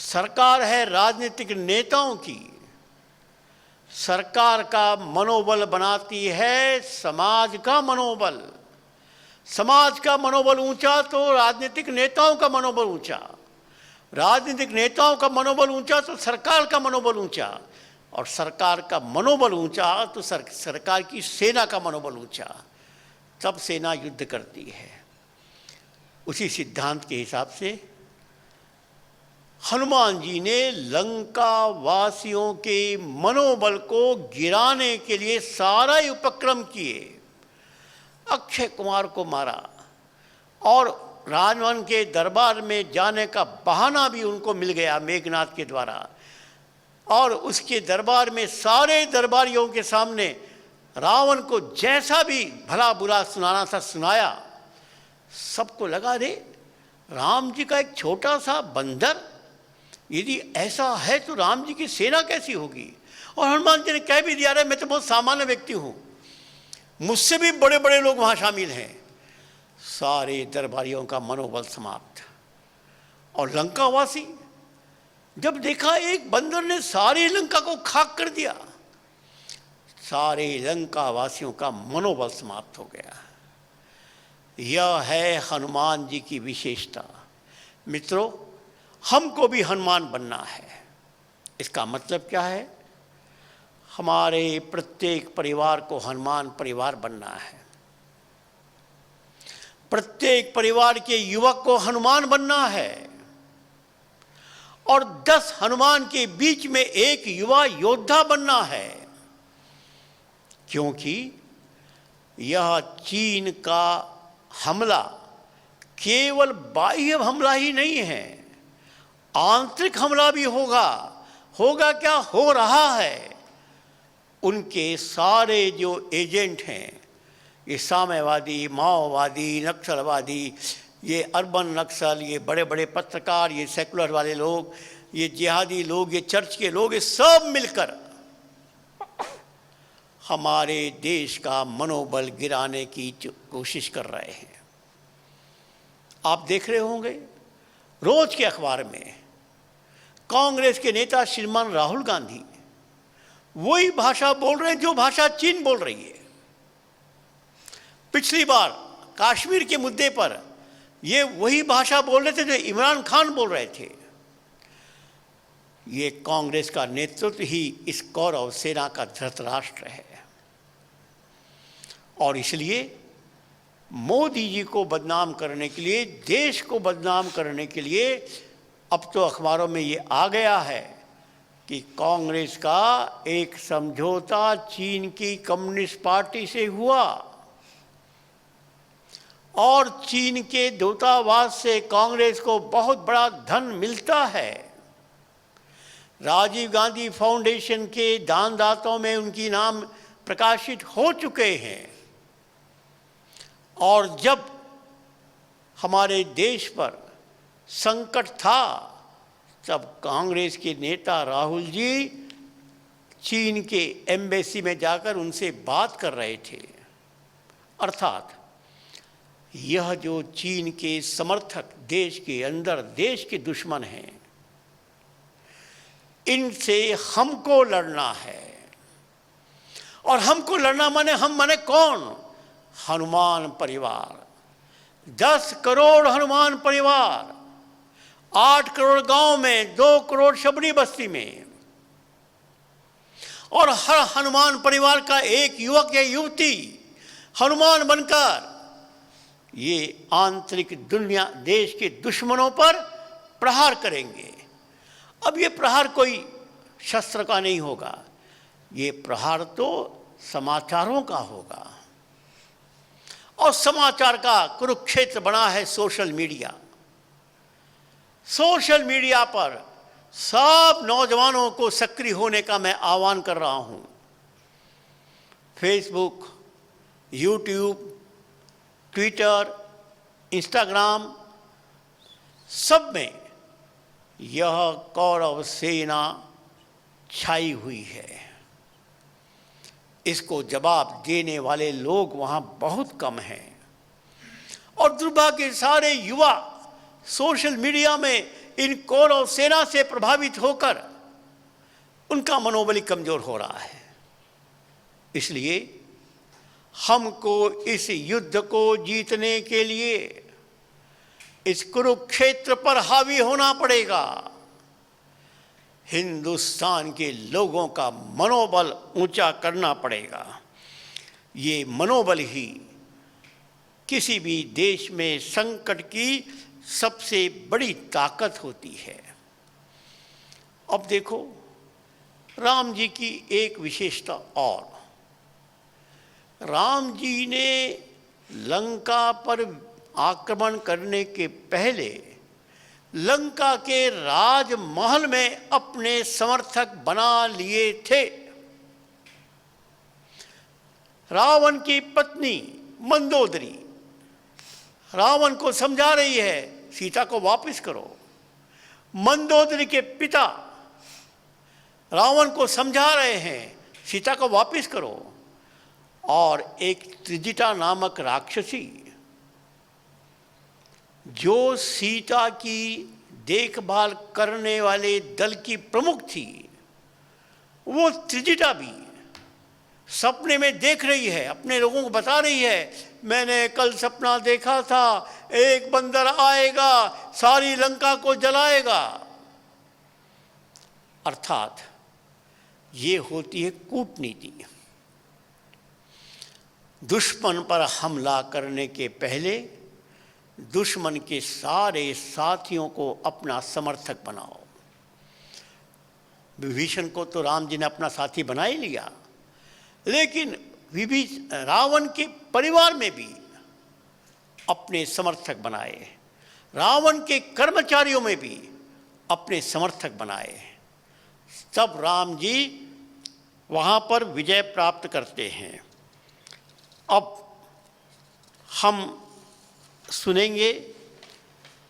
सरकार है राजनीतिक नेताओं की। सरकार का मनोबल बनाती है समाज का मनोबल। समाज का मनोबल ऊंचा तो राजनीतिक नेताओं का मनोबल ऊंचा, राजनीतिक नेताओं का मनोबल ऊंचा तो सरकार का मनोबल ऊंचा, और सरकार का मनोबल ऊंचा तो सरकार की सेना का मनोबल ऊंचा। तब सेना युद्ध करती है। उसी सिद्धांत के हिसाब से हनुमान जी ने लंका वासियों के मनोबल को गिराने के लिए सारा ही उपक्रम किए। अक्षय कुमार को मारा और रावण के दरबार में जाने का बहाना भी उनको मिल गया मेघनाद के द्वारा, और उसके दरबार में सारे दरबारियों के सामने रावण को जैसा भी भला बुरा सुनाना था सुनाया। सबको लगा, रे राम जी का एक छोटा सा बंदर, यदि ऐसा है तो राम जी की सेना कैसी होगी। और हनुमान जी ने कह भी दिया, रे मैं तो बहुत सामान्य व्यक्ति हूँ, मुझसे भी बड़े बड़े लोग वहाँ शामिल हैं। सारे दरबारियों का मनोबल समाप्त। और लंकावासी जब देखा एक बंदर ने सारी लंका को खाक कर दिया, सारे लंका वासियों का मनोबल समाप्त हो गया। यह है हनुमान जी की विशेषता। मित्रों, हमको भी हनुमान बनना है। इसका मतलब क्या है? हमारे प्रत्येक परिवार को हनुमान परिवार बनना है। प्रत्येक परिवार के युवक को हनुमान बनना है, और 10 हनुमान के बीच में एक युवा योद्धा बनना है। क्योंकि यह चीन का हमला केवल बाह्य हमला ही नहीं है, आंतरिक हमला भी होगा। होगा क्या, हो रहा है। उनके सारे जो एजेंट हैं, ये साम्यवादी, माओवादी, नक्सलवादी, ये अर्बन नक्सल, ये बड़े बड़े पत्रकार, ये सेकुलर वाले लोग, ये जिहादी लोग, ये चर्च के लोग, ये सब मिलकर हमारे देश का मनोबल गिराने की कोशिश कर रहे हैं। आप देख रहे होंगे रोज के अखबार में कांग्रेस के नेता श्रीमान राहुल गांधी वही भाषा बोल रहे हैं जो भाषा चीन बोल रही है। पिछली बार कश्मीर के मुद्दे पर ये वही भाषा बोल रहे थे जो इमरान खान बोल रहे थे। ये कांग्रेस का नेतृत्व ही इस कौरव सेना का धृतराष्ट्र है, और इसलिए मोदी जी को बदनाम करने के लिए, देश को बदनाम करने के लिए अब तो अखबारों में ये आ गया है कि कांग्रेस का एक समझौता चीन की कम्युनिस्ट पार्टी से हुआ, और चीन के दूतावास से कांग्रेस को बहुत बड़ा धन मिलता है। राजीव गांधी फाउंडेशन के दानदाताओं में उनकी नाम प्रकाशित हो चुके हैं। और जब हमारे देश पर संकट था तब कांग्रेस के नेता राहुल जी चीन के एम्बेसी में जाकर उनसे बात कर रहे थे। अर्थात यह जो चीन के समर्थक देश के अंदर देश के दुश्मन हैं, इनसे हमको लड़ना है। और हमको लड़ना माने, हम माने कौन? हनुमान परिवार, 10 करोड़ हनुमान परिवार, 8 करोड़ गांव में, 2 करोड़ शबरी बस्ती में, और हर हनुमान परिवार का एक युवक या युवती हनुमान बनकर ये आंतरिक दुनिया देश के दुश्मनों पर प्रहार करेंगे। अब ये प्रहार कोई शस्त्र का नहीं होगा, ये प्रहार तो समाचारों का होगा। और समाचार का कुरुक्षेत्र बना है सोशल मीडिया। सोशल मीडिया पर सब नौजवानों को सक्रिय होने का मैं आह्वान कर रहा हूं। फेसबुक, यूट्यूब, ट्विटर, इंस्टाग्राम, सब में यह कौरव सेना छाई हुई है। इसको जवाब देने वाले लोग वहाँ बहुत कम हैं। और दुर्भाग्य सारे युवा सोशल मीडिया में इन कौरव सेना से प्रभावित होकर उनका मनोबल कमज़ोर हो रहा है। इसलिए हमको इस युद्ध को जीतने के लिए इस कुरुक्षेत्र पर हावी होना पड़ेगा। हिंदुस्तान के लोगों का मनोबल ऊंचा करना पड़ेगा। ये मनोबल ही किसी भी देश में संकट की सबसे बड़ी ताकत होती है। अब देखो, राम जी की एक विशेषता और, राम जी ने लंका पर आक्रमण करने के पहले लंका के राजमहल में अपने समर्थक बना लिए थे। रावण की पत्नी मंदोदरी रावण को समझा रही है, सीता को वापस करो। मंदोदरी के पिता रावण को समझा रहे हैं, सीता को वापस करो। और एक त्रिजटा नामक राक्षसी जो सीता की देखभाल करने वाले दल की प्रमुख थी, वो त्रिजटा भी सपने में देख रही है, अपने लोगों को बता रही है, मैंने कल सपना देखा था, एक बंदर आएगा, सारी लंका को जलाएगा। अर्थात ये होती है कूटनीति। दुश्मन पर हमला करने के पहले दुश्मन के सारे साथियों को अपना समर्थक बनाओ। विभीषण को तो राम जी ने अपना साथी बना ही लिया, लेकिन रावण के परिवार में भी अपने समर्थक बनाए, रावण के कर्मचारियों में भी अपने समर्थक बनाए। तब राम जी वहाँ पर विजय प्राप्त करते हैं। अब हम सुनेंगे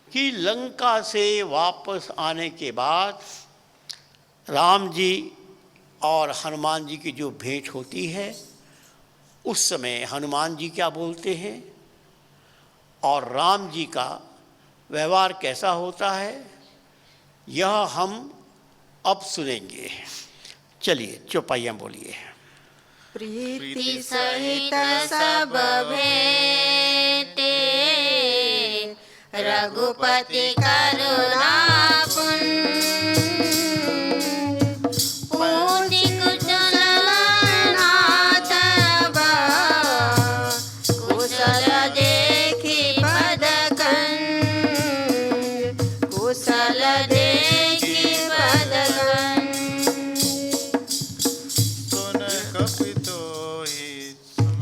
कि लंका से वापस आने के बाद राम जी और हनुमान जी की जो भेंट होती है, उस समय हनुमान जी क्या बोलते हैं और राम जी का व्यवहार कैसा होता है, यह हम अब सुनेंगे। चलिए चौपाइयाँ बोलिए। प्रीति सहित सब भेंटे, रघुपति करुणा पुंज, पूंजी कुशल नाथ कुशल देखी पद कंज, कुशल देखी पद कंज।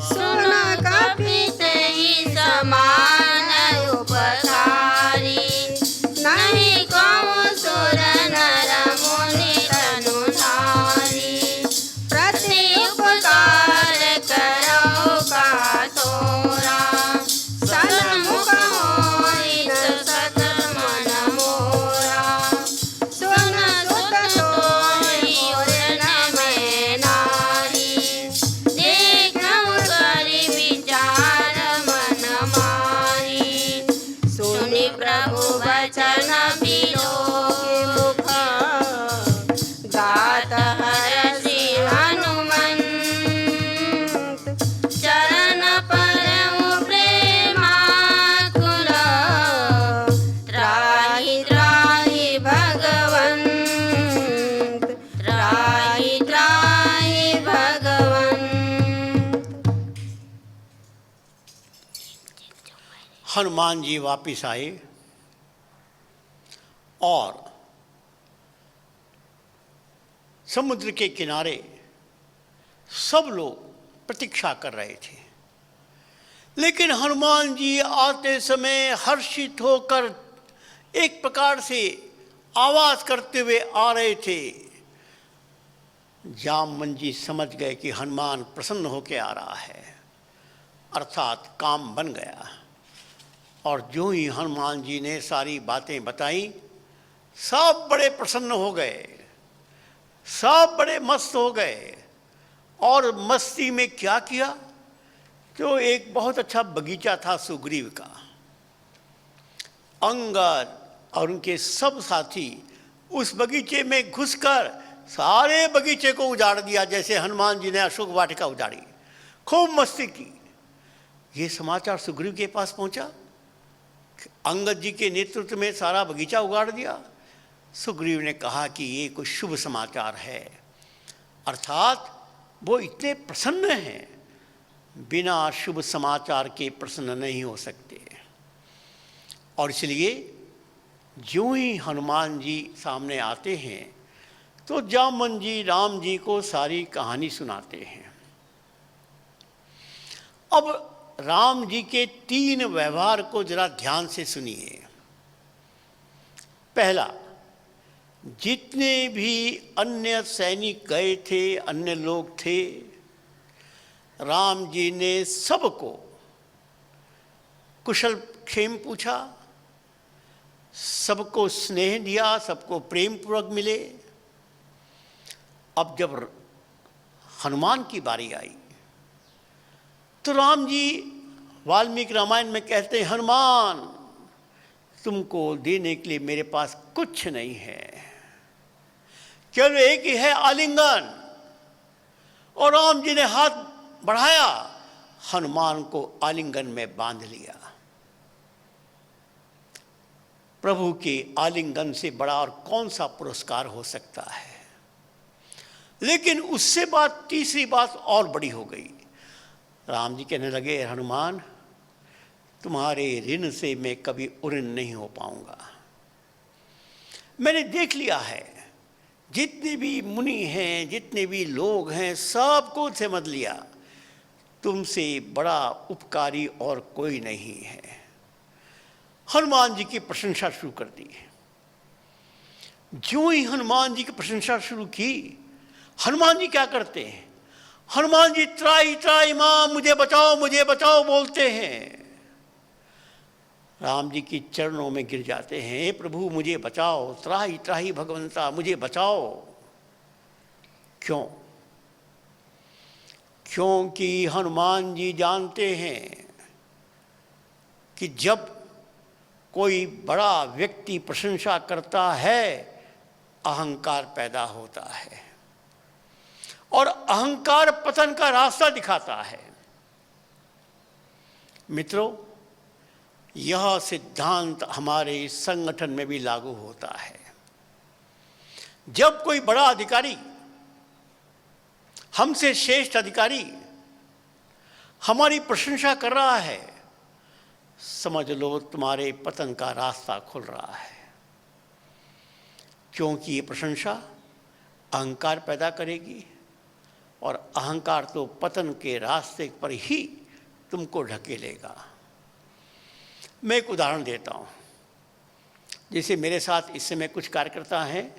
सुन कपित ही समान उपकारी, न हनुमान जी वापिस आए और समुद्र के किनारे सब लोग प्रतीक्षा कर रहे थे, लेकिन हनुमान जी आते समय हर्षित होकर एक प्रकार से आवाज करते हुए आ रहे थे। जामवन जी समझ गए कि हनुमान प्रसन्न होकर आ रहा है, अर्थात काम बन गया। और जो ही हनुमान जी ने सारी बातें बताई, सब बड़े प्रसन्न हो गए, सब बड़े मस्त हो गए। और मस्ती में क्या किया, तो एक बहुत अच्छा बगीचा था सुग्रीव का, अंगद और उनके सब साथी उस बगीचे में घुसकर सारे बगीचे को उजाड़ दिया, जैसे हनुमान जी ने अशोक वाटिका उजाड़ी, खूब मस्ती की। ये समाचार सुग्रीव के पास पहुंचा, अंगद जी के नेतृत्व में सारा बगीचा उगाड़ दिया। सुग्रीव ने कहा कि ये कुछ शुभ समाचार है, अर्थात वो इतने प्रसन्न हैं, बिना शुभ समाचार के प्रसन्न नहीं हो सकते। और इसलिए जो ही हनुमान जी सामने आते हैं तो जामवन जी राम जी को सारी कहानी सुनाते हैं। अब राम जी के 3 व्यवहार को जरा ध्यान से सुनिए। पहला, जितने भी अन्य सैनिक गए थे, अन्य लोग थे, राम जी ने सबको कुशल क्षेम पूछा, सबको स्नेह दिया, सबको प्रेम पूर्वक मिले। अब जब हनुमान की बारी आई तो राम जी वाल्मीकि रामायण में कहते हैं, हनुमान तुमको देने के लिए मेरे पास कुछ नहीं है, केवल एक ही है, आलिंगन। और राम जी ने हाथ बढ़ाया, हनुमान को आलिंगन में बांध लिया। प्रभु के आलिंगन से बड़ा और कौन सा पुरस्कार हो सकता है। लेकिन उससे बात, तीसरी बात और बड़ी हो गई। राम जी कहने लगे, हनुमान तुम्हारे ऋण से मैं कभी उऋण नहीं हो पाऊंगा। मैंने देख लिया है, जितने भी मुनि हैं, जितने भी लोग हैं, सबको समझ लिया, तुमसे बड़ा उपकारी और कोई नहीं है। हनुमान जी की प्रशंसा शुरू कर दी। जो ही हनुमान जी की प्रशंसा शुरू की, हनुमान जी क्या करते हैं, हनुमान जी त्राई त्राई मां मुझे बचाओ बोलते हैं। राम जी की चरणों में गिर जाते हैं, हे प्रभु मुझे बचाओ, त्राही त्राही भगवंता मुझे बचाओ। क्यों? क्योंकि हनुमान जी जानते हैं कि जब कोई बड़ा व्यक्ति प्रशंसा करता है, अहंकार पैदा होता है और अहंकार पतन का रास्ता दिखाता है। मित्रों, यह सिद्धांत हमारे संगठन में भी लागू होता है। जब कोई बड़ा अधिकारी, हमसे श्रेष्ठ अधिकारी हमारी प्रशंसा कर रहा है, समझ लो तुम्हारे पतन का रास्ता खुल रहा है। क्योंकि ये प्रशंसा अहंकार पैदा करेगी और अहंकार तो पतन के रास्ते पर ही तुमको ढकेलेगा। मैं एक उदाहरण देता हूँ। जैसे मेरे साथ इस समय कुछ कार्यकर्ता हैं।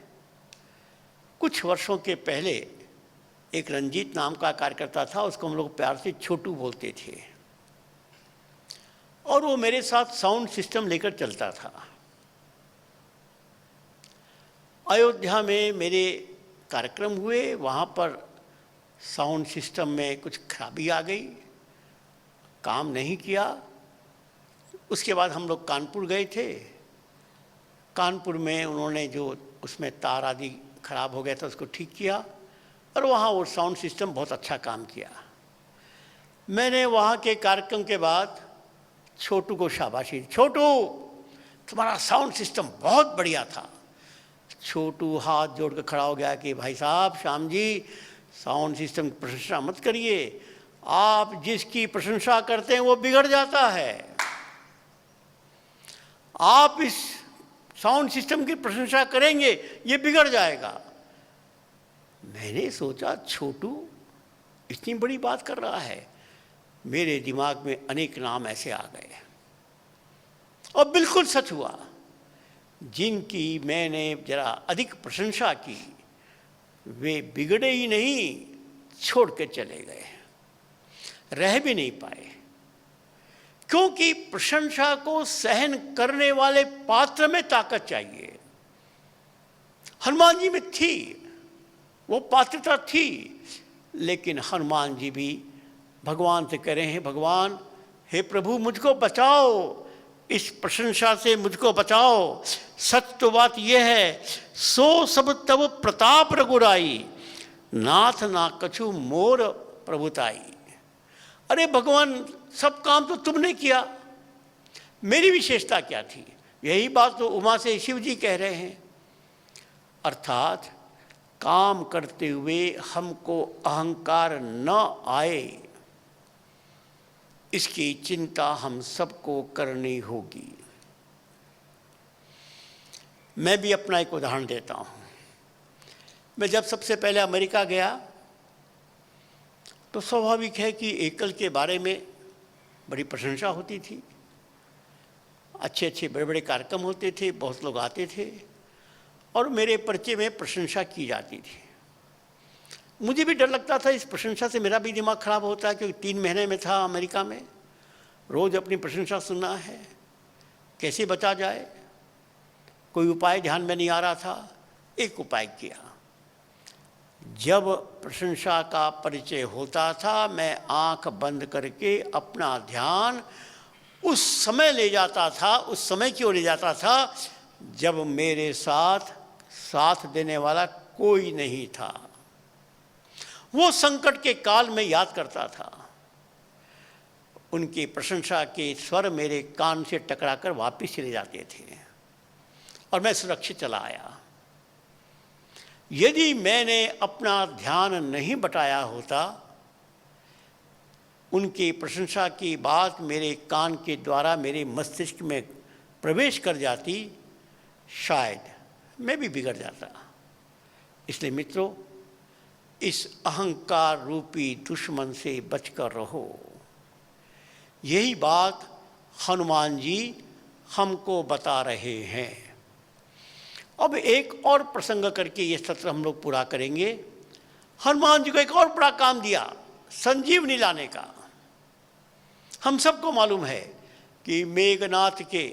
कुछ वर्षों के पहले एक रंजीत नाम का कार्यकर्ता था, उसको हम लोग प्यार से छोटू बोलते थे, और वो मेरे साथ साउंड सिस्टम लेकर चलता था। अयोध्या में मेरे कार्यक्रम हुए, वहाँ पर साउंड सिस्टम में कुछ खराबी आ गई, काम नहीं किया। उसके बाद हम लोग कानपुर गए थे। कानपुर में उन्होंने जो उसमें तार आदि खराब हो गया था उसको ठीक किया, और वहाँ वो साउंड सिस्टम बहुत अच्छा काम किया। मैंने वहाँ के कार्यक्रम के बाद छोटू को शाबाशी दी, छोटू तुम्हारा साउंड सिस्टम बहुत बढ़िया था। छोटू हाथ जोड़ कर खड़ा हो गया कि भाई साहब, श्याम जी, साउंड सिस्टम की प्रशंसा मत करिए, आप जिसकी प्रशंसा करते हैं वो बिगड़ जाता है। आप इस साउंड सिस्टम की प्रशंसा करेंगे, ये बिगड़ जाएगा। मैंने सोचा छोटू इतनी बड़ी बात कर रहा है। मेरे दिमाग में अनेक नाम ऐसे आ गए और बिल्कुल सच हुआ। जिनकी मैंने जरा अधिक प्रशंसा की वे बिगड़े ही नहीं, छोड़ के चले गए, रह भी नहीं पाए। क्योंकि प्रशंसा को सहन करने वाले पात्र में ताकत चाहिए। हनुमान जी में थी, वो पात्रता थी, लेकिन हनुमान जी भी भगवान से कह रहे हैं, भगवान हे प्रभु मुझको बचाओ, इस प्रशंसा से मुझको बचाओ। सच तो बात यह है, सो सब तब प्रताप रघुराई, नाथ ना कछु मोर प्रभुताई। अरे भगवान, सब काम तो तुमने किया, मेरी विशेषता क्या थी? यही बात तो उमा से शिव जी कह रहे हैं। अर्थात काम करते हुए हमको अहंकार न आए, इसकी चिंता हम सबको करनी होगी। मैं भी अपना एक उदाहरण देता हूँ। मैं जब सबसे पहले अमेरिका गया तो स्वाभाविक है कि एकल के बारे में बड़ी प्रशंसा होती थी। अच्छे अच्छे बड़े बड़े कार्यक्रम होते थे, बहुत लोग आते थे और मेरे परिचय में प्रशंसा की जाती थी। मुझे भी डर लगता था इस प्रशंसा से मेरा भी दिमाग खराब होता है, क्योंकि 3 महीने में था अमेरिका में, रोज़ अपनी प्रशंसा सुनना है, कैसे बचा जाए। कोई उपाय ध्यान में नहीं आ रहा था। एक उपाय किया, जब प्रशंसा का परिचय होता था मैं आंख बंद करके अपना ध्यान उस समय ले जाता था, उस समय की ओर ले जाता था जब मेरे साथ देने वाला कोई नहीं था। वो संकट के काल में याद करता था। उनकी प्रशंसा के स्वर मेरे कान से टकराकर वापस चले जाते थे और मैं सुरक्षित चला आया। यदि मैंने अपना ध्यान नहीं बटाया होता, उनकी प्रशंसा की बात मेरे कान के द्वारा मेरे मस्तिष्क में प्रवेश कर जाती, शायद मैं भी बिगड़ जाता। इसलिए मित्रों, इस अहंकार रूपी दुश्मन से बचकर रहो। यही बात हनुमान जी हमको बता रहे हैं। अब एक और प्रसंग करके ये सत्र हम लोग पूरा करेंगे। हनुमान जी को एक और बड़ा काम दिया, संजीवनी लाने का। हम सबको मालूम है कि मेघनाथ के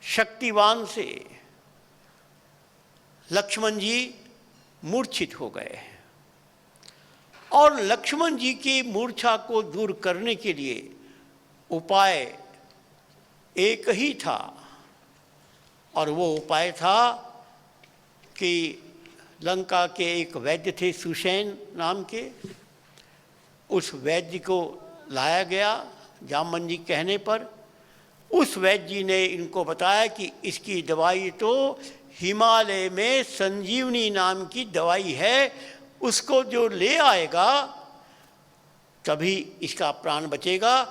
शक्तिवान से लक्ष्मण जी मूर्छित हो गए और लक्ष्मण जी की मूर्छा को दूर करने के लिए उपाय एक ही था, और वो उपाय था कि लंका के एक वैद्य थे सुषेण नाम के, उस वैद्य को लाया गया जामवन जी कहने पर। उस वैद्य जी ने इनको बताया कि इसकी दवाई तो हिमालय में संजीवनी नाम की दवाई है, उसको जो ले आएगा तभी इसका प्राण बचेगा,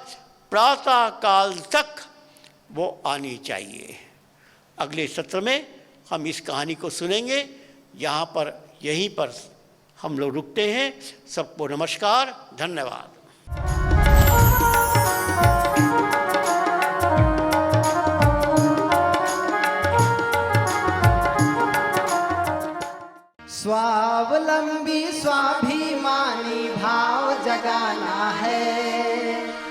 प्रातः काल तक वो आनी चाहिए। अगले सत्र में हम इस कहानी को सुनेंगे। यहीं पर हम लोग रुकते हैं। सबको नमस्कार, धन्यवाद। स्वावलंबी स्वाभिमानी भाव जगाना है,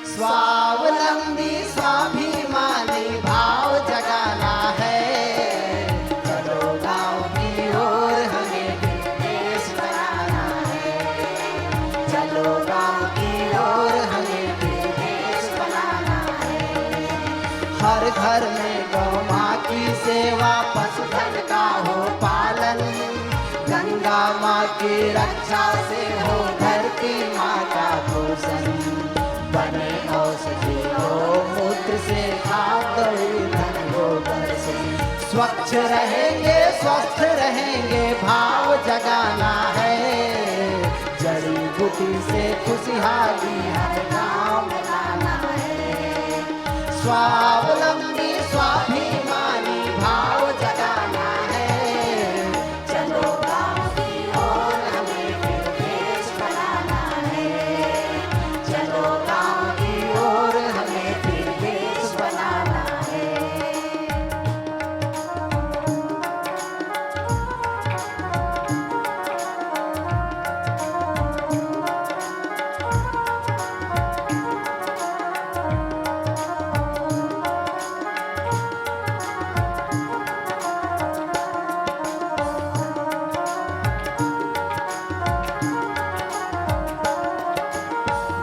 स्वावलंबी स्वाभिमानी भाव जगाना है। चलो गाँव की ओर हमें देश बनाना है, चलो गाँव की ओर हमें देश बनाना है। हर घर में गौ माँ की सेवा, पशुधन का हो पालन, गंगा माँ की रक्षा से हो धरती माँ का पोषण। बने औषधि गौमूत्र से, खाद ईंधन गोबर से। स्वच्छ रहेंगे स्वस्थ रहेंगे भाव जगाना है, जड़ी बूटी से खुशहाली हर गाँव में लाना है। स्वावलंबी स्वाभिमानी भाव जगाना है। चलो गाँव की ओर हमें फिर देश बनाना है। चलो गाँव की ओर हमें फिर देश बनाना है।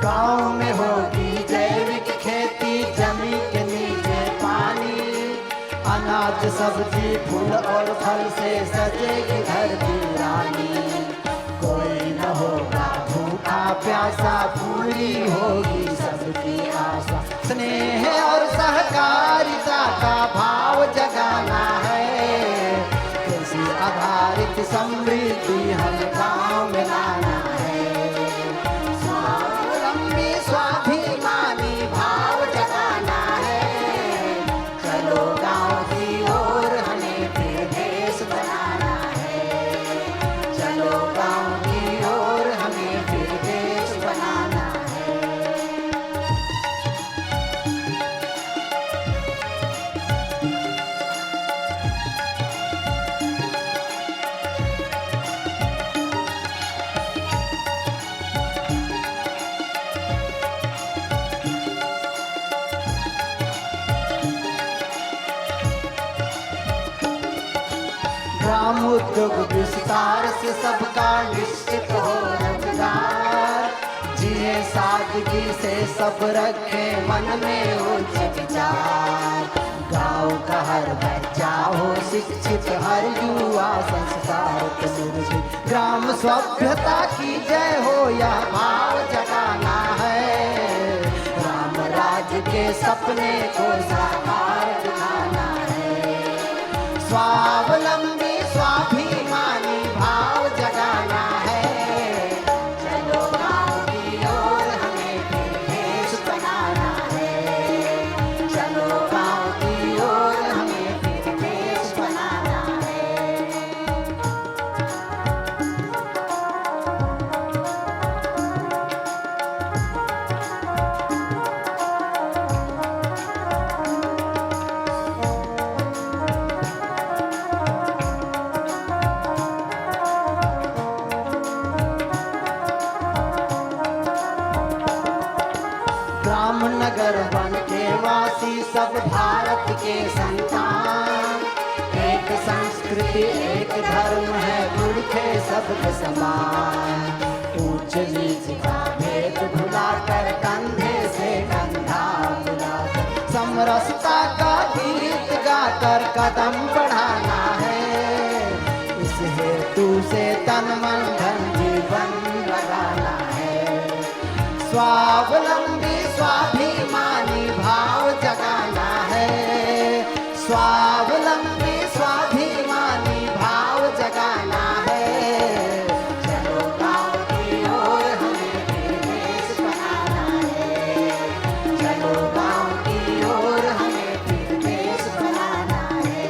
गाँव में होगी जैविक खेती, जमीन के नीचे पानी, अनाज सब्जी फूल और फल से सजेगी धरती रानी। कोई न होगा भूखा प्यासा, पूरी होगी सबकी आशा। स्नेह और सहकारिता का भाव जगाना है। कृषि आधारित समृद्धि हम गाँव में लाना है। स्वावलंबी स्वाभिमानी भाव जगाना है। चलो गाँव की ओर हमें फिर देश बनाना है। चलो गाँव की ओर हमें फिर देश बनाना है। ग्राम उद्योग विस्तार से सबका निश्चित हो रोजगार। जिए सादगी से सब रखे मन में उच्च विचार। गाँव का हर बच्चा हो शिक्षित, हर युवा संस्कार सुरक्षित। ग्राम सभ्यता की जय हो यह भाव जगाना है। राम राज्य के सपने को साकार दिखाना है। स्वावलंबी स्वाभिमानी भाव जगाना है। चलो गाँव की ओर हमें फिर देश बनाना है। चलो गाँव की ओर हमें फिर देश बनाना है। ग्राम नगर वन के वासी सब भारत के संतान। एक संस्कृति एक धर्म है, पुरखे सबके समान। ऊंच नीच का भेद भुलाकर, कंधे से कंधा मिलाकर, समरसता का गीत गाकर कदम बढ़ाना है। इस हेतु से तन मन धन जीवन लगाना है। स्वावलंबी स्वाभिमानी भाव जगाना है। स्वावलंबी स्वाभिमानी भाव जगाना है। चलो गाँव की ओर हमें फिर देश बनाना है। चलो गाँव की ओर हमें फिर देश बनाना है।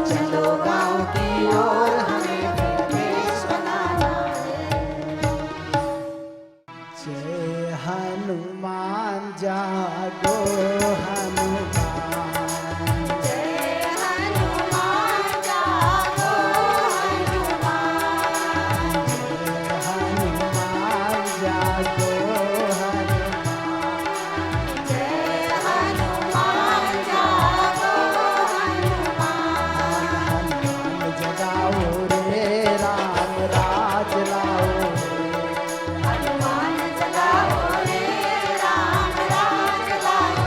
चलो गाँव की ओर हमें फिर देश बनाना है। जय हनुमान जागो हनुमान। जय हनुमान जागो हनुमान। जय हनुमान जागो हनुमान। जय हनुमान जागो हनुमान। हनुमान जगाओ रे राम राज लाओ। हनुमान जगाओ रे राम राज लाओ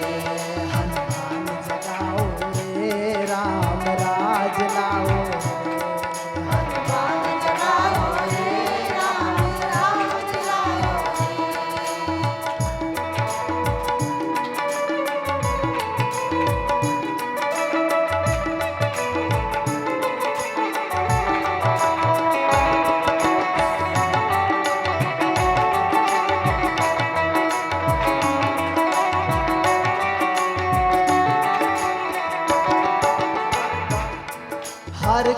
रे।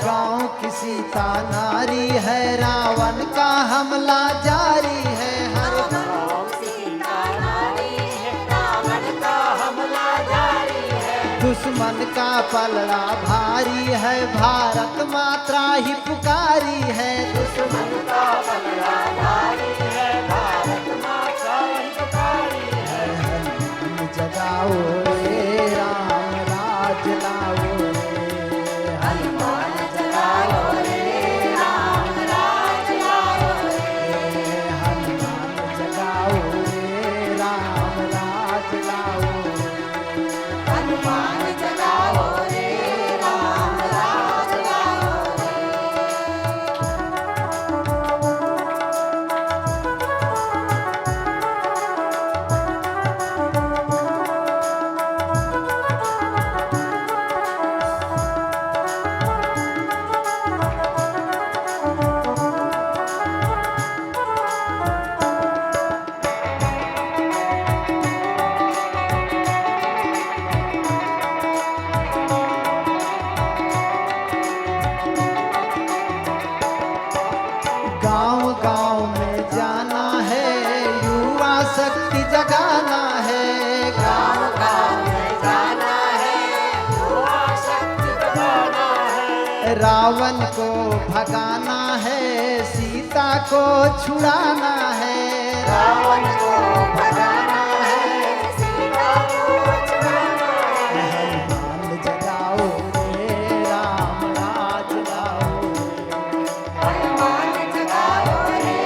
गांव की सीता नारी है, रावण का हमला जारी है। हर गाँव सीता नारी है, रावण का हमला जारी है। दुश्मन का पलड़ा भारी है, भारत माता ही पुकारी है। दुश्मन का पलड़ा भारी है, भारत माता ही पुकारी है। हनुमान जगाओ रे, राम राज लाओ रे। हनुमान जगाओ रे, राम राज लाओ रे। हनुमान जगाओ रे, राम राज लाओ रे। हनुमान जगाओ रे, राम राज लाओ रे। गांव गांव में जाना है, युवा शक्ति जगाना है। गाँव गाँव में जाना है, युवा शक्ति जगाना है। रावण को भगाना है, सीता को छुड़ाना है। रावण को भगाना है, सीता को छुड़ाना है। हनुमान जगाओ रे, राम राज लाओ रे। हनुमान जगाओ रे,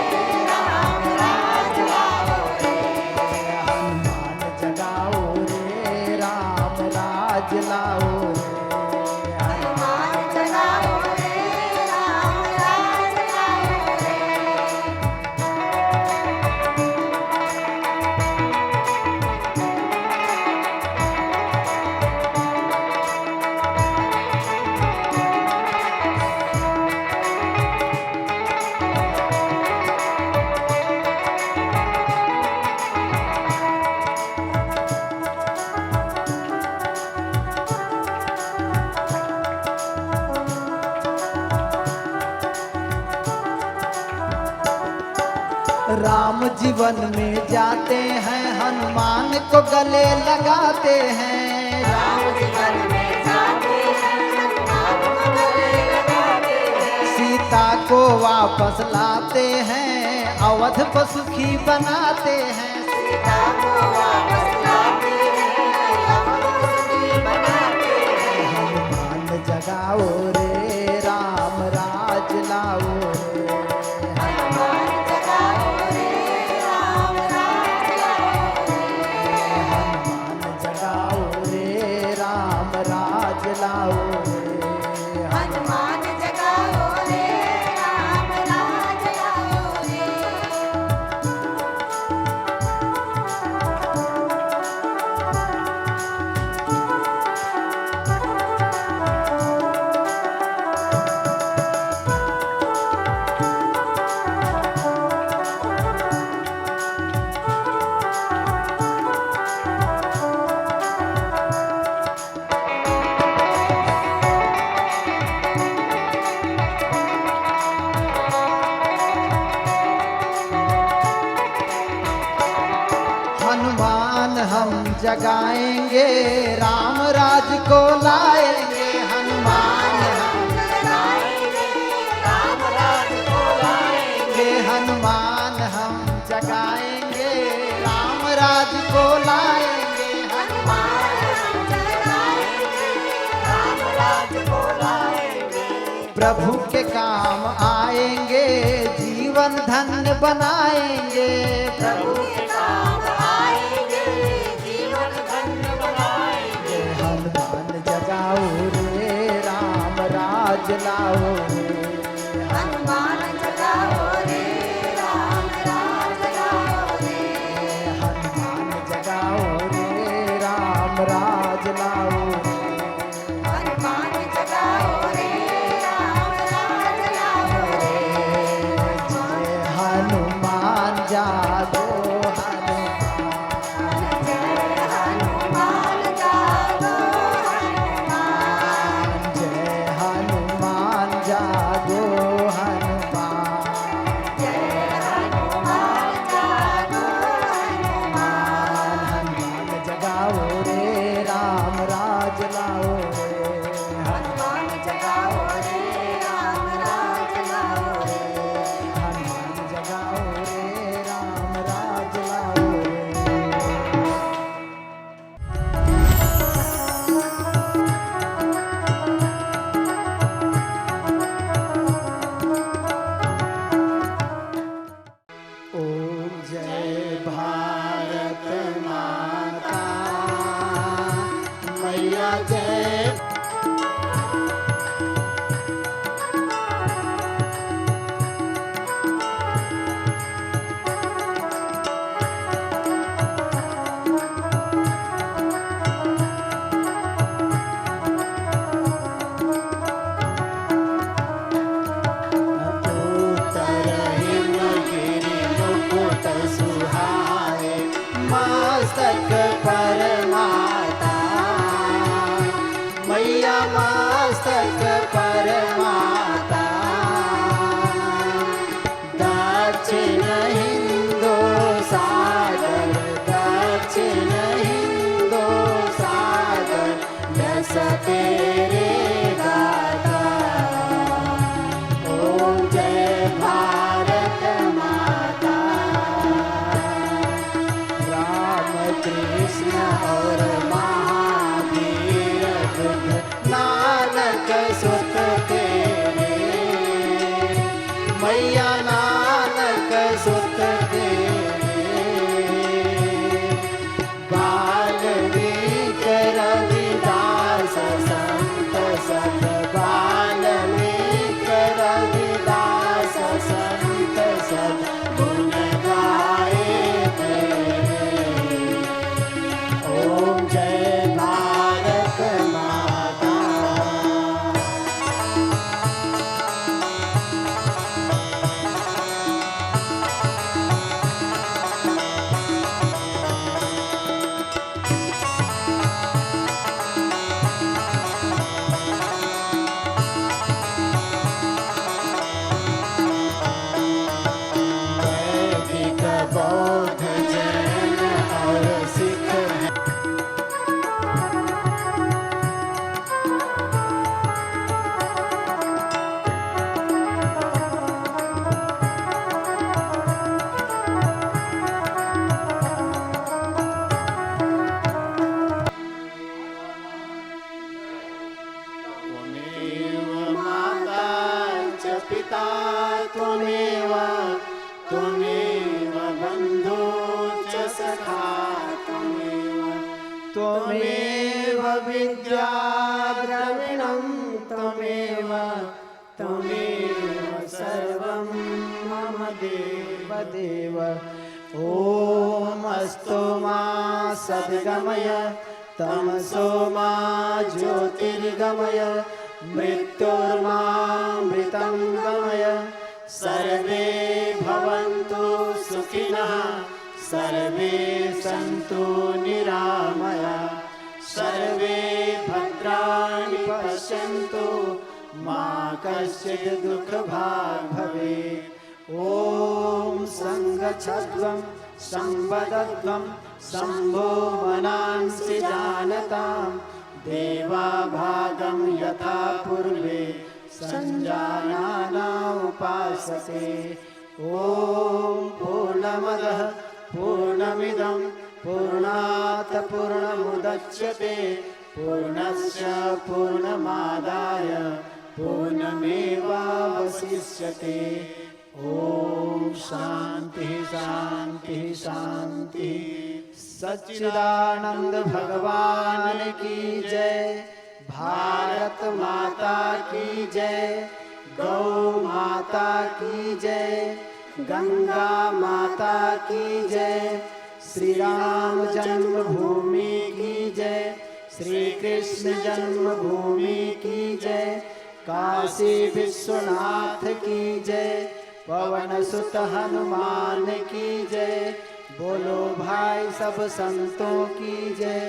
राम राज लाओ रे। हनुमान जगाओ रे, राम राज लाओ रे। हनुमान जगाओ रे, राम राज लाओ रे। राम जीवन में जाते हैं, हनुमान को गले लगाते हैं। राम जीवन में जाते हैं, हनुमान को गले लगाते हैं। सीता को वापस लाते हैं, अवध को सुखी बनाते हैं। सीता को वापस लाते हैं, अवध को सुखी बनाते हैं। हनुमान जगाओ रे, राम राज लाओ रे। हनुमान जगाओ रे, राम राज लाओ रे। हनुमान जगाओ रे, राम राज लाओ रे। हनुमान जगाओ रे, राम राज लाओ रे। हनुमान हम जगाएंगे, राम राज को लाएंगे। हनुमान हम जगाएंगे, राम राज को लाएंगे। हनुमान हम जगाएंगे, राम राज को लाएंगे। हनुमान हम जगाएंगे, राम राज को लाएंगे। प्रभु के काम आएंगे, जीवन धन्य बनाएंगे। प्रभु के काम आएंगे, जीवन धन्य बनाएंगे। हनुमान जगाओ रे, राम राज लाओ रे। हनुमान जगाओ रे, राम राज लाओ रे। हनुमान जगाओ रे, राम राज लाओ रे। हनुमान जगाओ रे, राम राज लाओ रे। जय हनुमान जागो, जय हनुमान जागो हनुमान। जय हनुमान जय। उत्तर हिमगिरि मुकुट सुहाए, मस्तक पर माता मैया, मस्तक पर माता। दक्षिण हिंदू सागर, दक्षिण हिंदू सागर, यस तेरे गाथा। ओम जय भारत माता। राम कृष्ण और महावीर बुद्ध, नानक सुत तेरे मैया, नानक सुत तेरे। बाल्मीक रविदास संत सब, बाल्मीक रविदास संत सब, गुण गाए तेरे। ओम जय भारत माता। वैदिक बौद्ध जैन और सिख हैं। त्वमेव माता च पिता त्वमेव, त्वमेव बन्धु च सखा त्वमेव, त्वमेव विद्या द्रविणं त्वमेव, त्वमेव सर्वं मम देव देव। ॐ अस्तु मा सद्गमय, तमसो मा ज्योतिर्गमय, मृत्युर्मामृतं गमय। सर्वे भवन्तु सुखिनः, सर्वे सन्तु निरामया, सर्वे भद्राणि पश्यन्तु, मा कश्चित् दुःखभाग् भवेत्। ॐ सङ्गच्छध्वं संवदध्वं शम्भो मनांसि जानतां, देवाभागं यथा पूर्वे संजानाना उपासते। ॐ पूर्णमदः पूर्णमिदं पूर्णात् पूर्णमुदच्यते, पूर्णस्य पूर्णमादाय पूर्णमेवावशिष्यते। ॐ शांति शांति शांति। सच्चिदानंद भगवान की जय। भारत माता की जय। गौ माता की जय। गंगा माता की जय। श्री राम जन्मभूमि की जय। श्री कृष्ण जन्मभूमि की जय। काशी विश्वनाथ की जय। पवन सुत हनुमान की जय। बोलो भाई सब संतों की जय।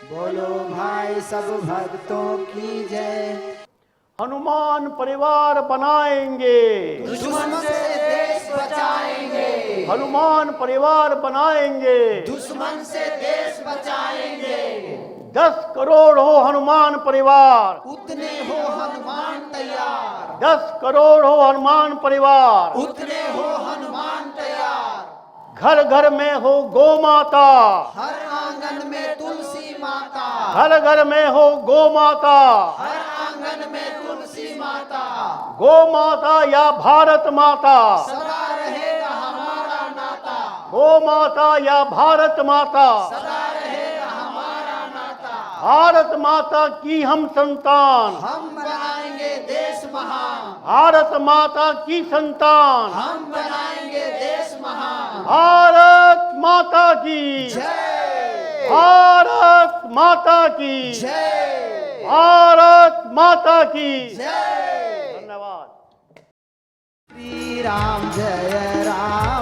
बोलो भाई सब भक्तों की जय। हनुमान परिवार बनाएंगे, दुश्मन से देश बचाएंगे। हनुमान परिवार बनाएंगे, दुश्मन से देश बचाएंगे। 10 करोड़ हो हनुमान परिवार, उतने हो हनुमान तैयार। 10 करोड़ हो हनुमान परिवार, उतने हो हनुमान तैयार। घर घर में हो गो माता, हर आंगन में तुलसी माता। घर घर में हो गो माता। हर आंगन में तुलसी माता। गो माता या भारत माता, सदा रहेगा हमारा नाता। गो माता या भारत माता। सदा रहेगा हमारा नाता। भारत माता की हम संतान, हम बनाएंगे देश महान, भारत माता की संतान, हम बनाएंगे देश महान। भारत माता की, जय भारत माता की, जय भारत माता की। जय। धन्यवाद। श्री राम जय राम।